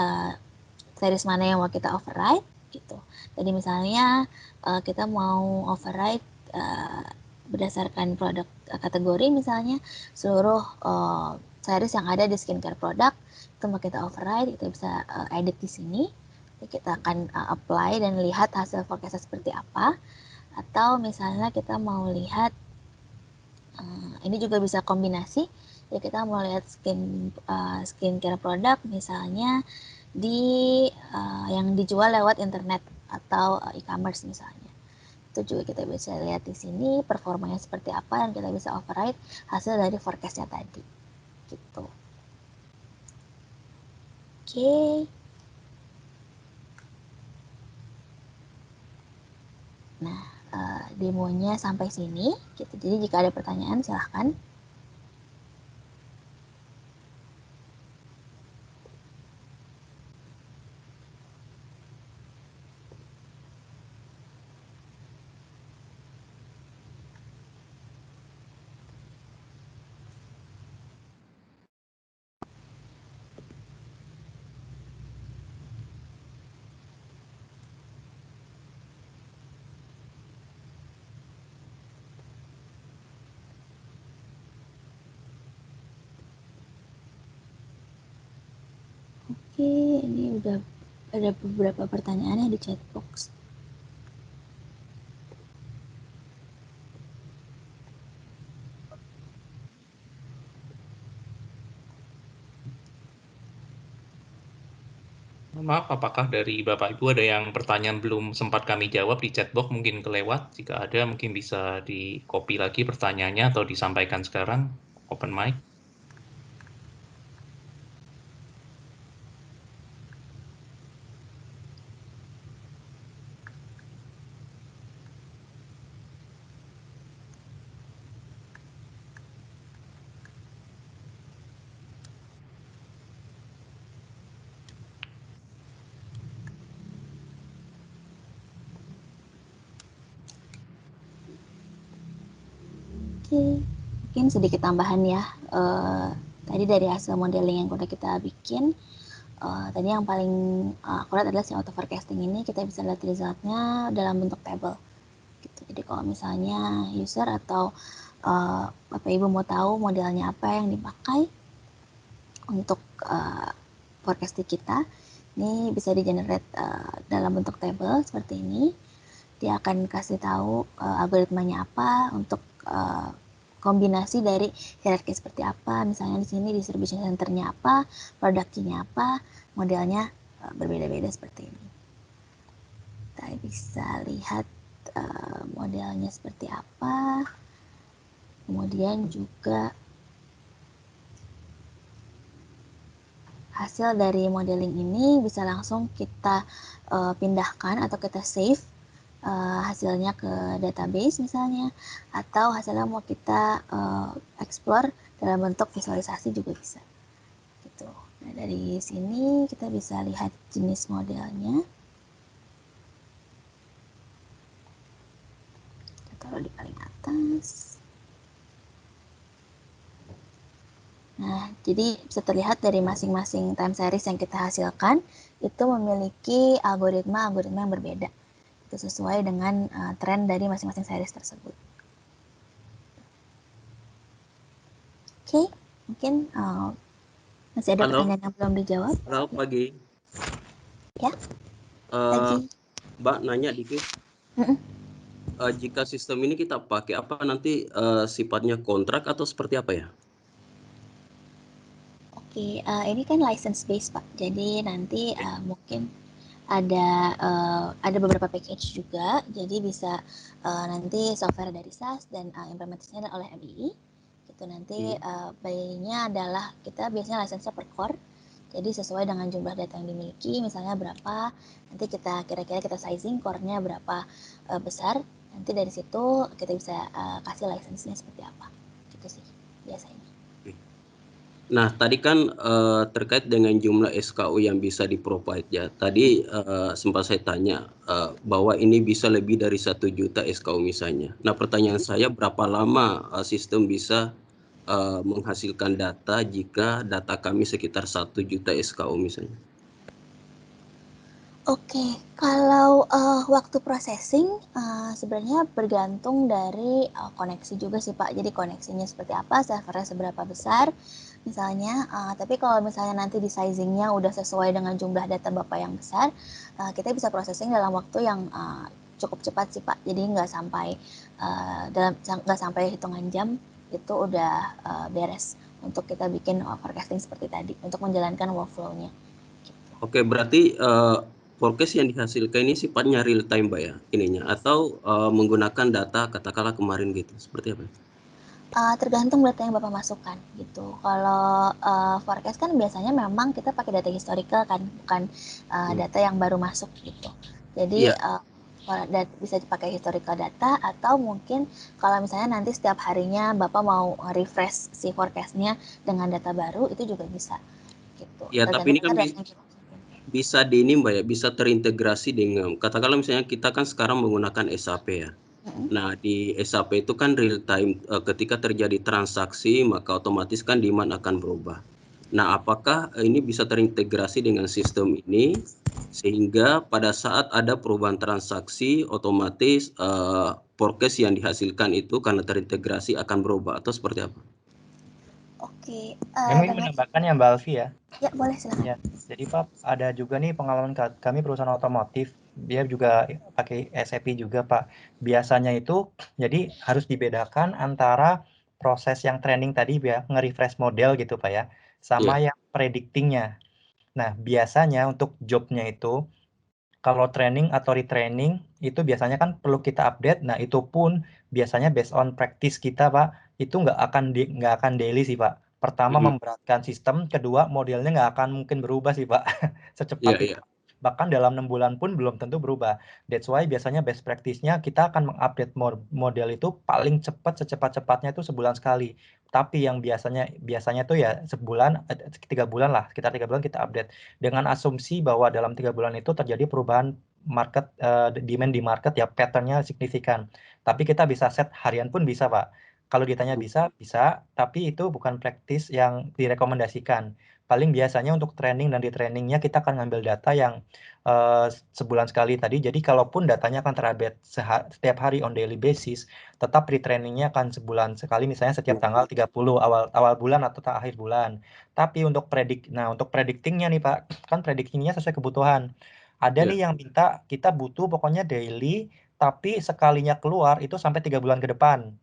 Speaker 3: series mana yang mau kita override gitu. Jadi misalnya kita mau override berdasarkan produk kategori, misalnya seluruh series yang ada di skincare produk itu mau kita override, kita bisa edit di sini. Kita akan apply dan lihat hasil forecastnya seperti apa. Atau misalnya kita mau lihat ini juga bisa kombinasi. Jadi kita mau lihat skincare produk misalnya yang dijual lewat internet atau e-commerce misalnya. Itu juga kita bisa lihat di sini performanya seperti apa, dan kita bisa override hasil dari forecastnya tadi gitu. Oke. Nah, demonya sampai sini gitu. Jadi jika ada pertanyaan silahkan. Oke, ini udah ada beberapa pertanyaan di chat box.
Speaker 4: Maaf, apakah dari Bapak Ibu ada yang pertanyaan belum sempat kami jawab di chat box, mungkin kelewat? Jika ada, mungkin bisa di-copy lagi pertanyaannya atau disampaikan sekarang, open mic.
Speaker 3: Oke, mungkin sedikit tambahan ya. Tadi dari hasil modeling yang udah kita bikin, tadi yang paling akurat adalah si auto forecasting ini. Kita bisa lihat resultnya dalam bentuk table. Gitu. Jadi kalau misalnya user atau Bapak Ibu mau tahu modelnya apa yang dipakai untuk forecasting kita, ini bisa di generate dalam bentuk table seperti ini. Dia akan kasih tahu algoritmanya apa untuk kombinasi dari hierarki seperti apa, misalnya di sini distribution centernya apa, product key-nya apa, modelnya berbeda-beda seperti ini. Kita bisa lihat modelnya seperti apa, kemudian juga hasil dari modeling ini bisa langsung kita pindahkan atau kita save hasilnya ke database misalnya, atau hasilnya mau kita explore dalam bentuk visualisasi juga bisa gitu. Nah, dari sini kita bisa lihat jenis modelnya. Kita taruh di paling atas. Nah, jadi bisa terlihat dari masing-masing time series yang kita hasilkan itu memiliki algoritma-algoritma yang berbeda. Itu sesuai dengan tren dari masing-masing series tersebut. Oke, mungkin masih ada pertanyaan yang belum dijawab.
Speaker 5: Halo, pagi.
Speaker 3: Ya, pagi.
Speaker 5: Mbak nanya dikit. Jika sistem ini kita pakai, apa nanti sifatnya kontrak atau seperti apa ya?
Speaker 3: Oke, ini kan license based Pak. Jadi nanti mungkin ada beberapa package juga. Jadi bisa nanti software dari SaaS dan implementasinya oleh MII. Itu nanti bayarnya adalah kita biasanya license-nya per core. Jadi sesuai dengan jumlah data yang dimiliki, misalnya berapa, nanti kita kira-kira kita sizing core-nya berapa besar. Nanti dari situ kita bisa kasih license-nya seperti apa. Gitu sih biasanya.
Speaker 5: Nah, tadi kan terkait dengan jumlah SKU yang bisa di-provide ya. Tadi sempat saya tanya bahwa ini bisa lebih dari 1 juta SKU misalnya. Nah, pertanyaan saya berapa lama sistem bisa menghasilkan data jika data kami sekitar 1 juta SKU misalnya?
Speaker 3: Oke, kalau waktu processing sebenarnya bergantung dari koneksi juga sih Pak. Jadi koneksinya seperti apa, servernya seberapa besar misalnya. Tapi kalau misalnya nanti di sizingnya udah sesuai dengan jumlah data Bapak yang besar, kita bisa processing dalam waktu yang cukup cepat sih Pak. Jadi nggak sampai hitungan jam itu udah beres untuk kita bikin forecasting seperti tadi untuk menjalankan workflow-nya. Gitu.
Speaker 5: Oke, berarti forecast yang dihasilkan ini sifatnya real time, Mbak ya, ininya, atau menggunakan data katakanlah kemarin gitu, seperti apa?
Speaker 3: Tergantung data yang Bapak masukkan gitu. Kalau forecast kan biasanya memang kita pakai data historical kan, bukan data yang baru masuk gitu. Jadi bisa dipakai historical data, atau mungkin kalau misalnya nanti setiap harinya Bapak mau refresh si forecastnya dengan data baru, itu juga bisa gitu.
Speaker 5: Ya, tapi ini kan bisa Mbak ya, bisa terintegrasi dengan, katakanlah misalnya kita kan sekarang menggunakan SAP ya. Nah, di SAP itu kan real time, ketika terjadi transaksi maka otomatis kan demand akan berubah. Nah, apakah ini bisa terintegrasi dengan sistem ini sehingga pada saat ada perubahan transaksi otomatis forecast yang dihasilkan itu karena terintegrasi akan berubah atau seperti apa?
Speaker 3: Oke.
Speaker 1: Kami menambahkan ya Mbak Alfi ya.
Speaker 3: Ya, boleh silakan.
Speaker 1: Ya. Jadi Pak, ada juga nih pengalaman kami perusahaan otomotif, dia juga pakai SAP juga Pak. Biasanya itu, jadi harus dibedakan antara proses yang training tadi ya, nge-refresh model gitu Pak ya, sama yang predictingnya. Nah, biasanya untuk jobnya itu, kalau training atau retraining, itu biasanya kan perlu kita update, nah itu pun biasanya based on practice kita Pak, itu nggak akan daily sih Pak. Pertama memberatkan sistem, kedua modelnya nggak akan mungkin berubah sih Pak secepat itu. Bahkan dalam 6 bulan pun belum tentu berubah. That's why biasanya best practice-nya kita akan mengupdate model itu paling cepat secepat-cepatnya itu sebulan sekali. Tapi yang biasanya tuh ya sebulan, 3 bulan lah, sekitar 3 bulan kita update. Dengan asumsi bahwa dalam 3 bulan itu terjadi perubahan market, demand di market ya pattern-nya signifikan. Tapi kita bisa set harian pun bisa Pak. Kalau ditanya bisa, tapi itu bukan praktis yang direkomendasikan. Paling biasanya untuk training dan retrainingnya kita akan ngambil data yang sebulan sekali tadi. Jadi kalaupun datanya akan terupdate setiap hari on daily basis, tetap retrainingnya akan sebulan sekali, misalnya setiap tanggal 30 awal bulan atau akhir bulan. Tapi untuk untuk predictingnya nih Pak, kan predictingnya sesuai kebutuhan. Ada nih yang minta kita butuh pokoknya daily, tapi sekalinya keluar itu sampai 3 bulan ke depan.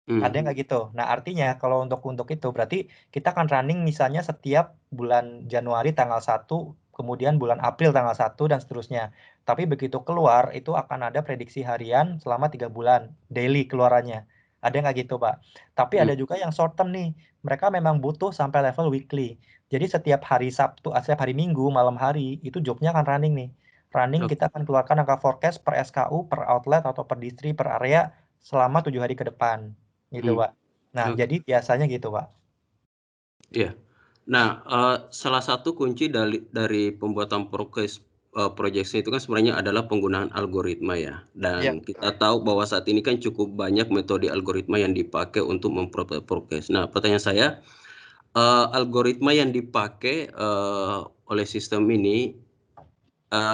Speaker 1: Ada nggak gitu? Nah, artinya kalau untuk itu berarti kita akan running misalnya setiap bulan Januari tanggal 1, kemudian bulan April tanggal 1 dan seterusnya. Tapi begitu keluar itu akan ada prediksi harian selama 3 bulan daily keluarannya. Ada nggak gitu, Pak? Tapi ada juga yang short term nih. Mereka memang butuh sampai level weekly. Jadi setiap hari Sabtu, setiap hari Minggu malam hari itu jobnya akan running nih. Running kita akan keluarkan angka forecast per SKU, per outlet atau per distri, per area selama 7 hari ke depan. Gitu Pak. Nah, jadi biasanya gitu Pak.
Speaker 5: Iya. Nah, salah satu kunci dari pembuatan proyeksi itu kan sebenarnya adalah penggunaan algoritma ya. Dan kita tahu bahwa saat ini kan cukup banyak metode algoritma yang dipakai untuk memperoleh forecast. Nah, pertanyaan saya, algoritma yang dipakai oleh sistem ini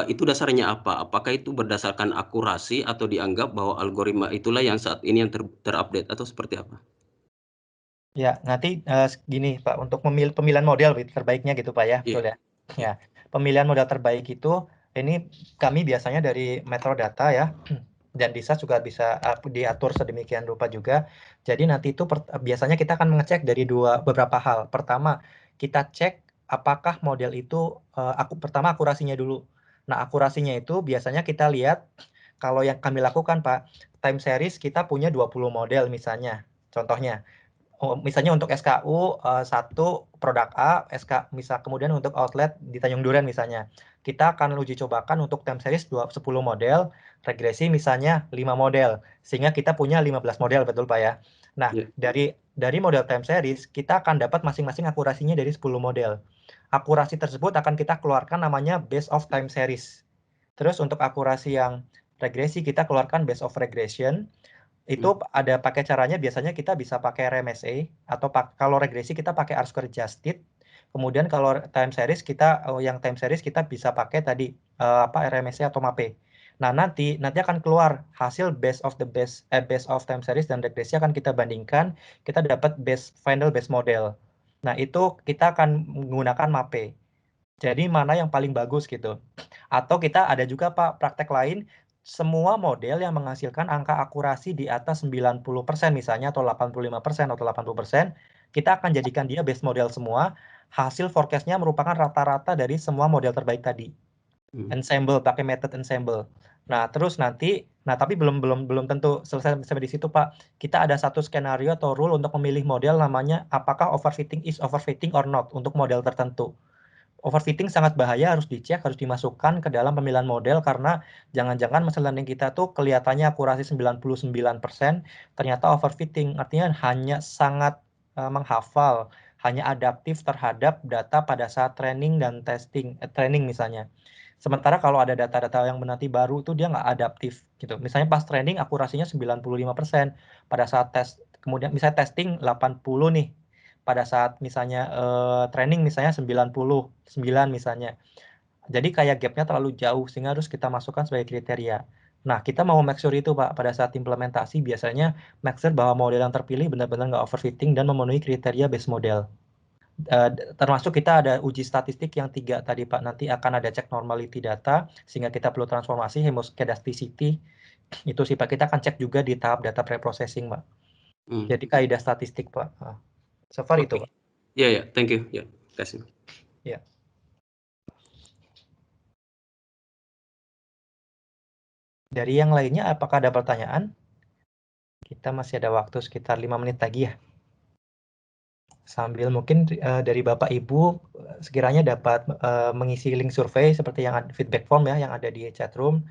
Speaker 5: itu dasarnya apa? Apakah itu berdasarkan akurasi atau dianggap bahwa algoritma itulah yang saat ini yang terupdate atau seperti apa?
Speaker 1: Ya, nanti gini Pak, untuk pemilihan model terbaiknya gitu Pak ya, betul ya. Ya, pemilihan model terbaik itu ini kami biasanya dari metadata ya, dan DISAS juga bisa diatur sedemikian rupa juga. Jadi nanti itu biasanya kita akan mengecek dari beberapa hal. Pertama, kita cek apakah model itu pertama akurasinya dulu. Nah, akurasinya itu biasanya kita lihat kalau yang kami lakukan Pak, time series kita punya 20 model misalnya. Contohnya misalnya untuk SKU 1 produk A, misal kemudian untuk outlet di Tanjung Duren misalnya. Kita akan uji cobakan untuk time series 10 model, regresi misalnya 5 model. Sehingga kita punya 15 model, betul Pak ya. Nah, dari model time series, kita akan dapat masing-masing akurasinya dari 10 model. Akurasi tersebut akan kita keluarkan namanya base of time series. Terus untuk akurasi yang regresi, kita keluarkan base of regression. Itu ada pakai caranya, biasanya kita bisa pakai RMSE atau kalau regresi kita pakai R-square adjusted. Kemudian kalau time series yang time series kita bisa pakai tadi RMSE atau MAPE. Nah, nanti akan keluar hasil base of time series dan regresi akan kita bandingkan, kita dapat final base model. Nah, itu kita akan menggunakan MAPE. Jadi mana yang paling bagus gitu. Atau kita ada juga Pak praktek lain, semua model yang menghasilkan angka akurasi di atas 90% misalnya atau 85% atau 80%, kita akan jadikan dia base model semua, hasil forecast-nya merupakan rata-rata dari semua model terbaik tadi. Ensemble, pakai method ensemble. Nah, terus tapi belum tentu selesai sampai di situ Pak. Kita ada satu skenario atau rule untuk memilih model namanya apakah overfitting or not untuk model tertentu. Overfitting sangat bahaya, harus dicek, harus dimasukkan ke dalam pemilihan model karena jangan-jangan machine learning kita tuh kelihatannya akurasi 99%, ternyata overfitting, artinya hanya sangat menghafal, hanya adaptif terhadap data pada saat training dan training misalnya. Sementara kalau ada data-data yang nanti baru itu dia nggak adaptif gitu. Misalnya pas training akurasinya 95%, pada saat tes, kemudian misalnya testing 80 nih, pada saat misalnya training misalnya 99 misalnya. Jadi kayak gapnya terlalu jauh sehingga harus kita masukkan sebagai kriteria. Nah, kita mau make sure itu Pak, pada saat implementasi biasanya make sure bahwa model yang terpilih benar-benar nggak overfitting dan memenuhi kriteria base model. Termasuk kita ada uji statistik yang 3 tadi Pak, nanti akan ada cek normality data, sehingga kita perlu transformasi hemoskedasticity, itu sih Pak, kita akan cek juga di tahap data preprocessing Pak. Jadi kaidah statistik Pak. So far itu Pak.
Speaker 5: Ya, thank you. Ya, kasih.
Speaker 1: Ya. Dari yang lainnya, apakah ada pertanyaan? Kita masih ada waktu sekitar 5 menit lagi ya. Sambil mungkin dari Bapak Ibu sekiranya dapat mengisi link survei seperti yang ada feedback form ya yang ada di chat room.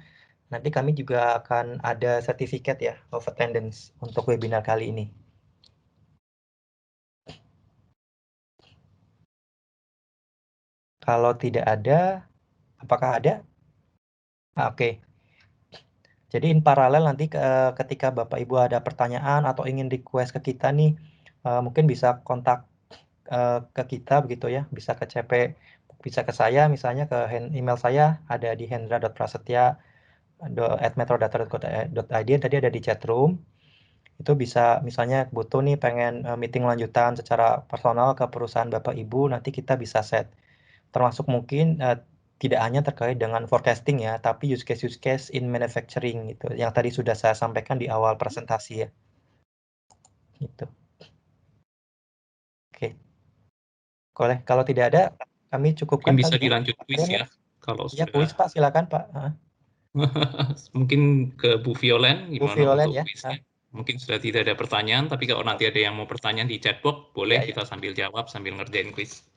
Speaker 1: Nanti kami juga akan ada sertifikat ya of attendance untuk webinar kali ini. Kalau tidak ada, apakah ada? Oke. Jadi in paralel nanti ketika Bapak Ibu ada pertanyaan atau ingin request ke kita nih, mungkin bisa kontak ke kita begitu ya, bisa ke CP, bisa ke saya misalnya ke email saya ada di hendra.prasetya@metrodata.id, tadi ada di chat room. Itu bisa misalnya butuh nih pengen meeting lanjutan secara personal ke perusahaan Bapak Ibu, nanti kita bisa set. Termasuk mungkin tidak hanya terkait dengan forecasting ya, tapi use case in manufacturing gitu, yang tadi sudah saya sampaikan di awal presentasi ya. Gitu. Oke. Kalau tidak ada, kami cukupkan.
Speaker 4: Mungkin bisa dilanjut kuis ya. Kalau
Speaker 1: ya,
Speaker 4: sudah.
Speaker 1: kuis Pak, silakan Pak.
Speaker 4: Mungkin ke Bu Violen, gimana
Speaker 1: Violen,
Speaker 4: untuk
Speaker 1: ya.
Speaker 4: kuisnya? Mungkin sudah tidak ada pertanyaan, tapi kalau nanti ada yang mau pertanyaan di chatbox, boleh
Speaker 1: Ya.
Speaker 4: kita sambil jawab, sambil ngerjain kuis.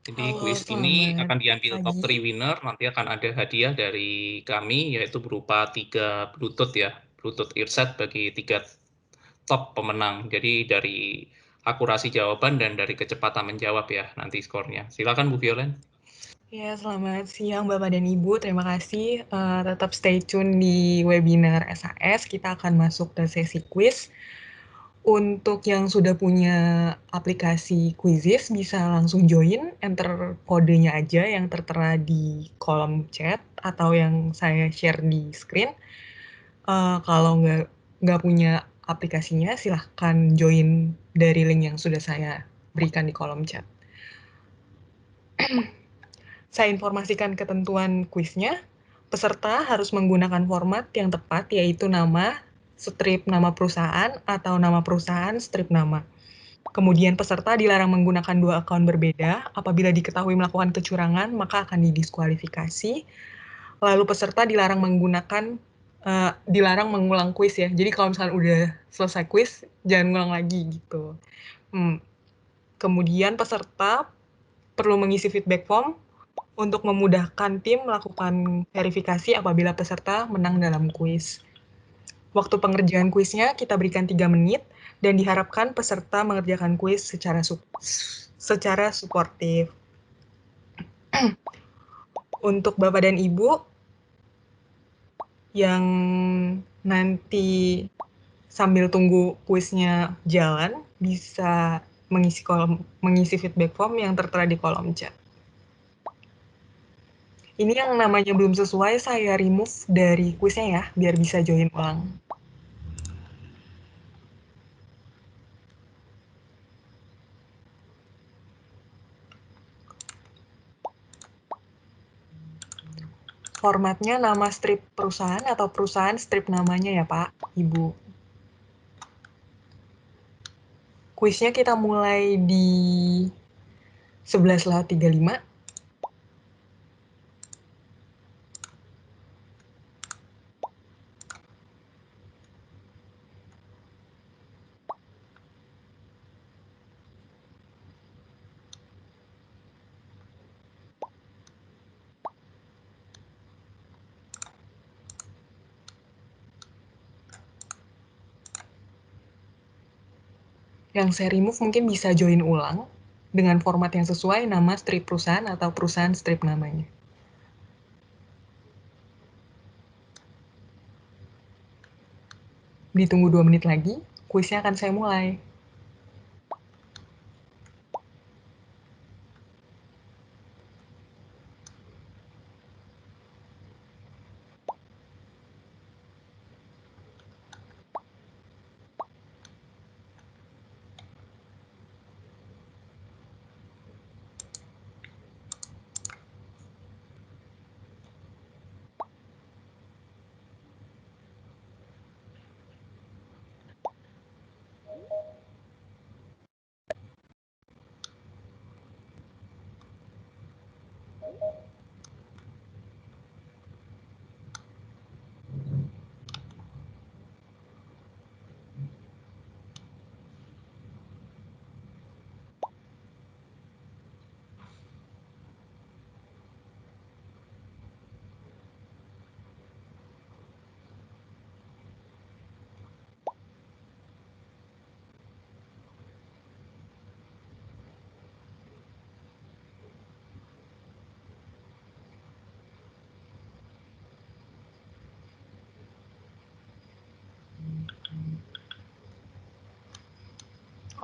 Speaker 4: Jadi kuis ini akan diambil top 3 winner, nanti akan ada hadiah dari kami, yaitu berupa 3 Bluetooth ya, Bluetooth earset bagi 3 top pemenang. Jadi dari akurasi jawaban dan dari kecepatan menjawab ya nanti skornya. Silakan Bu Violen.
Speaker 2: Ya, selamat siang Bapak dan Ibu. Terima kasih. Tetap stay tune di webinar SAS. Kita akan masuk ke sesi quiz. Untuk yang sudah punya aplikasi Quizizz, bisa langsung join, enter kodenya aja yang tertera di kolom chat atau yang saya share di screen. Kalau nggak punya aplikasinya, silahkan join dari link yang sudah saya berikan di kolom chat. Saya informasikan ketentuan kuisnya. Peserta harus menggunakan format yang tepat, yaitu nama, strip nama perusahaan, atau nama perusahaan, strip nama. Kemudian peserta dilarang menggunakan 2 akun berbeda. Apabila diketahui melakukan kecurangan, maka akan didiskualifikasi. Lalu peserta dilarang mengulang kuis ya. Jadi kalau misalnya udah selesai kuis, jangan ngulang lagi gitu. Kemudian peserta perlu mengisi feedback form untuk memudahkan tim melakukan verifikasi apabila peserta menang dalam kuis. Waktu pengerjaan kuisnya kita berikan 3 menit dan diharapkan peserta mengerjakan kuis secara suportif. Untuk Bapak dan Ibu yang nanti sambil tunggu kuisnya jalan, bisa mengisi feedback form yang tertera di kolom chat. Ini yang namanya belum sesuai, saya remove dari kuisnya ya, biar bisa join ulang. Formatnya nama strip perusahaan atau perusahaan strip namanya ya Pak, Ibu. Kuisnya kita mulai di 11:35. Yang saya remove mungkin bisa join ulang dengan format yang sesuai nama strip perusahaan atau perusahaan strip namanya. Ditunggu 2 menit lagi, kuisnya akan saya mulai.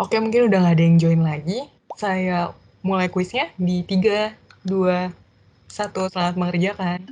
Speaker 2: Oke, mungkin udah nggak ada yang join lagi. Saya mulai kuisnya di 3, 2, 1. Selamat mengerjakan.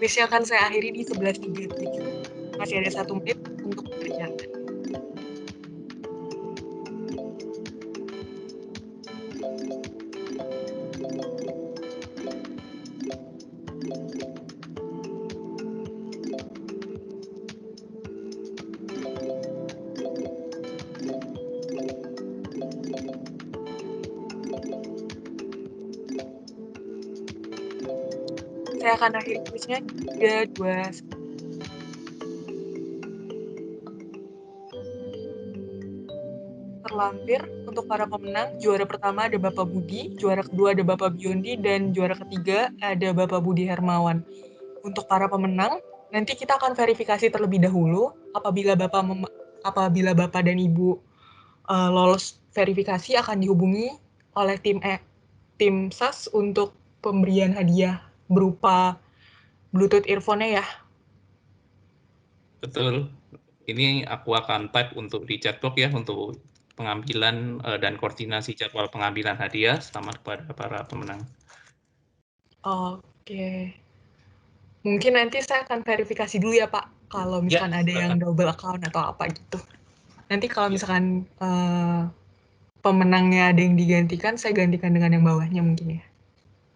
Speaker 2: Kuisnya akan saya akhiri di 11.37. Masih ada 1 menit untuk mengerjakan. Saya akan akhiri kuisnya di 3, 2, 1. Terlampir untuk para pemenang, juara pertama ada Bapak Budi, juara kedua ada Bapak Biondi, dan juara ketiga ada Bapak Budi Hermawan. Untuk para pemenang, nanti kita akan verifikasi terlebih dahulu. Apabila Bapak dan Ibu lolos verifikasi, akan dihubungi oleh tim SAS untuk pemberian hadiah berupa Bluetooth earphone-nya ya.
Speaker 4: Betul. Ini aku akan type untuk di chatbox ya, untuk pengambilan dan koordinasi jadwal pengambilan hadiah. Selamat kepada para pemenang.
Speaker 2: Oke. Mungkin nanti saya akan verifikasi dulu ya Pak, kalau misalkan ada yang double account atau apa gitu. Nanti kalau misalkan pemenangnya ada yang digantikan, saya gantikan dengan yang bawahnya mungkin ya.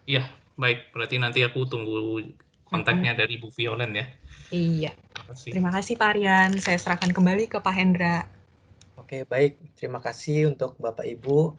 Speaker 4: Iya, baik. Berarti nanti aku tunggu kontaknya dari Bu Violen ya.
Speaker 2: Iya. Terima kasih Pak Aryan. Saya serahkan kembali ke Pak Hendra.
Speaker 1: Oke, baik. Terima kasih untuk Bapak Ibu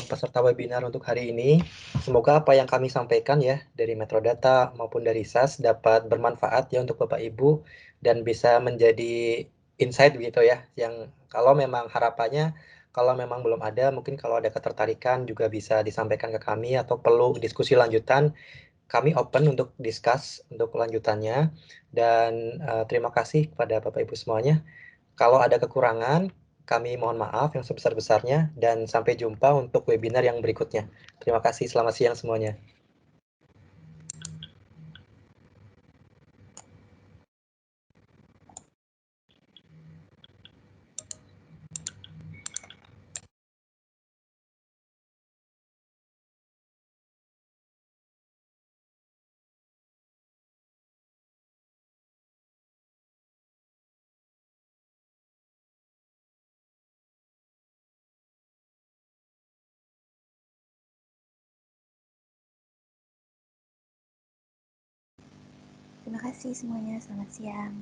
Speaker 1: peserta webinar untuk hari ini. Semoga apa yang kami sampaikan ya dari Metrodata maupun dari SAS dapat bermanfaat ya untuk Bapak Ibu dan bisa menjadi insight gitu ya. Yang kalau memang harapannya kalau memang belum ada, mungkin kalau ada ketertarikan juga bisa disampaikan ke kami atau perlu diskusi lanjutan, kami open untuk discuss untuk lanjutannya. Dan terima kasih kepada Bapak Ibu semuanya. Kalau ada kekurangan, kami mohon maaf yang sebesar-besarnya dan sampai jumpa untuk webinar yang berikutnya. Terima kasih, selamat siang semuanya.
Speaker 3: Terima kasih semuanya, selamat siang.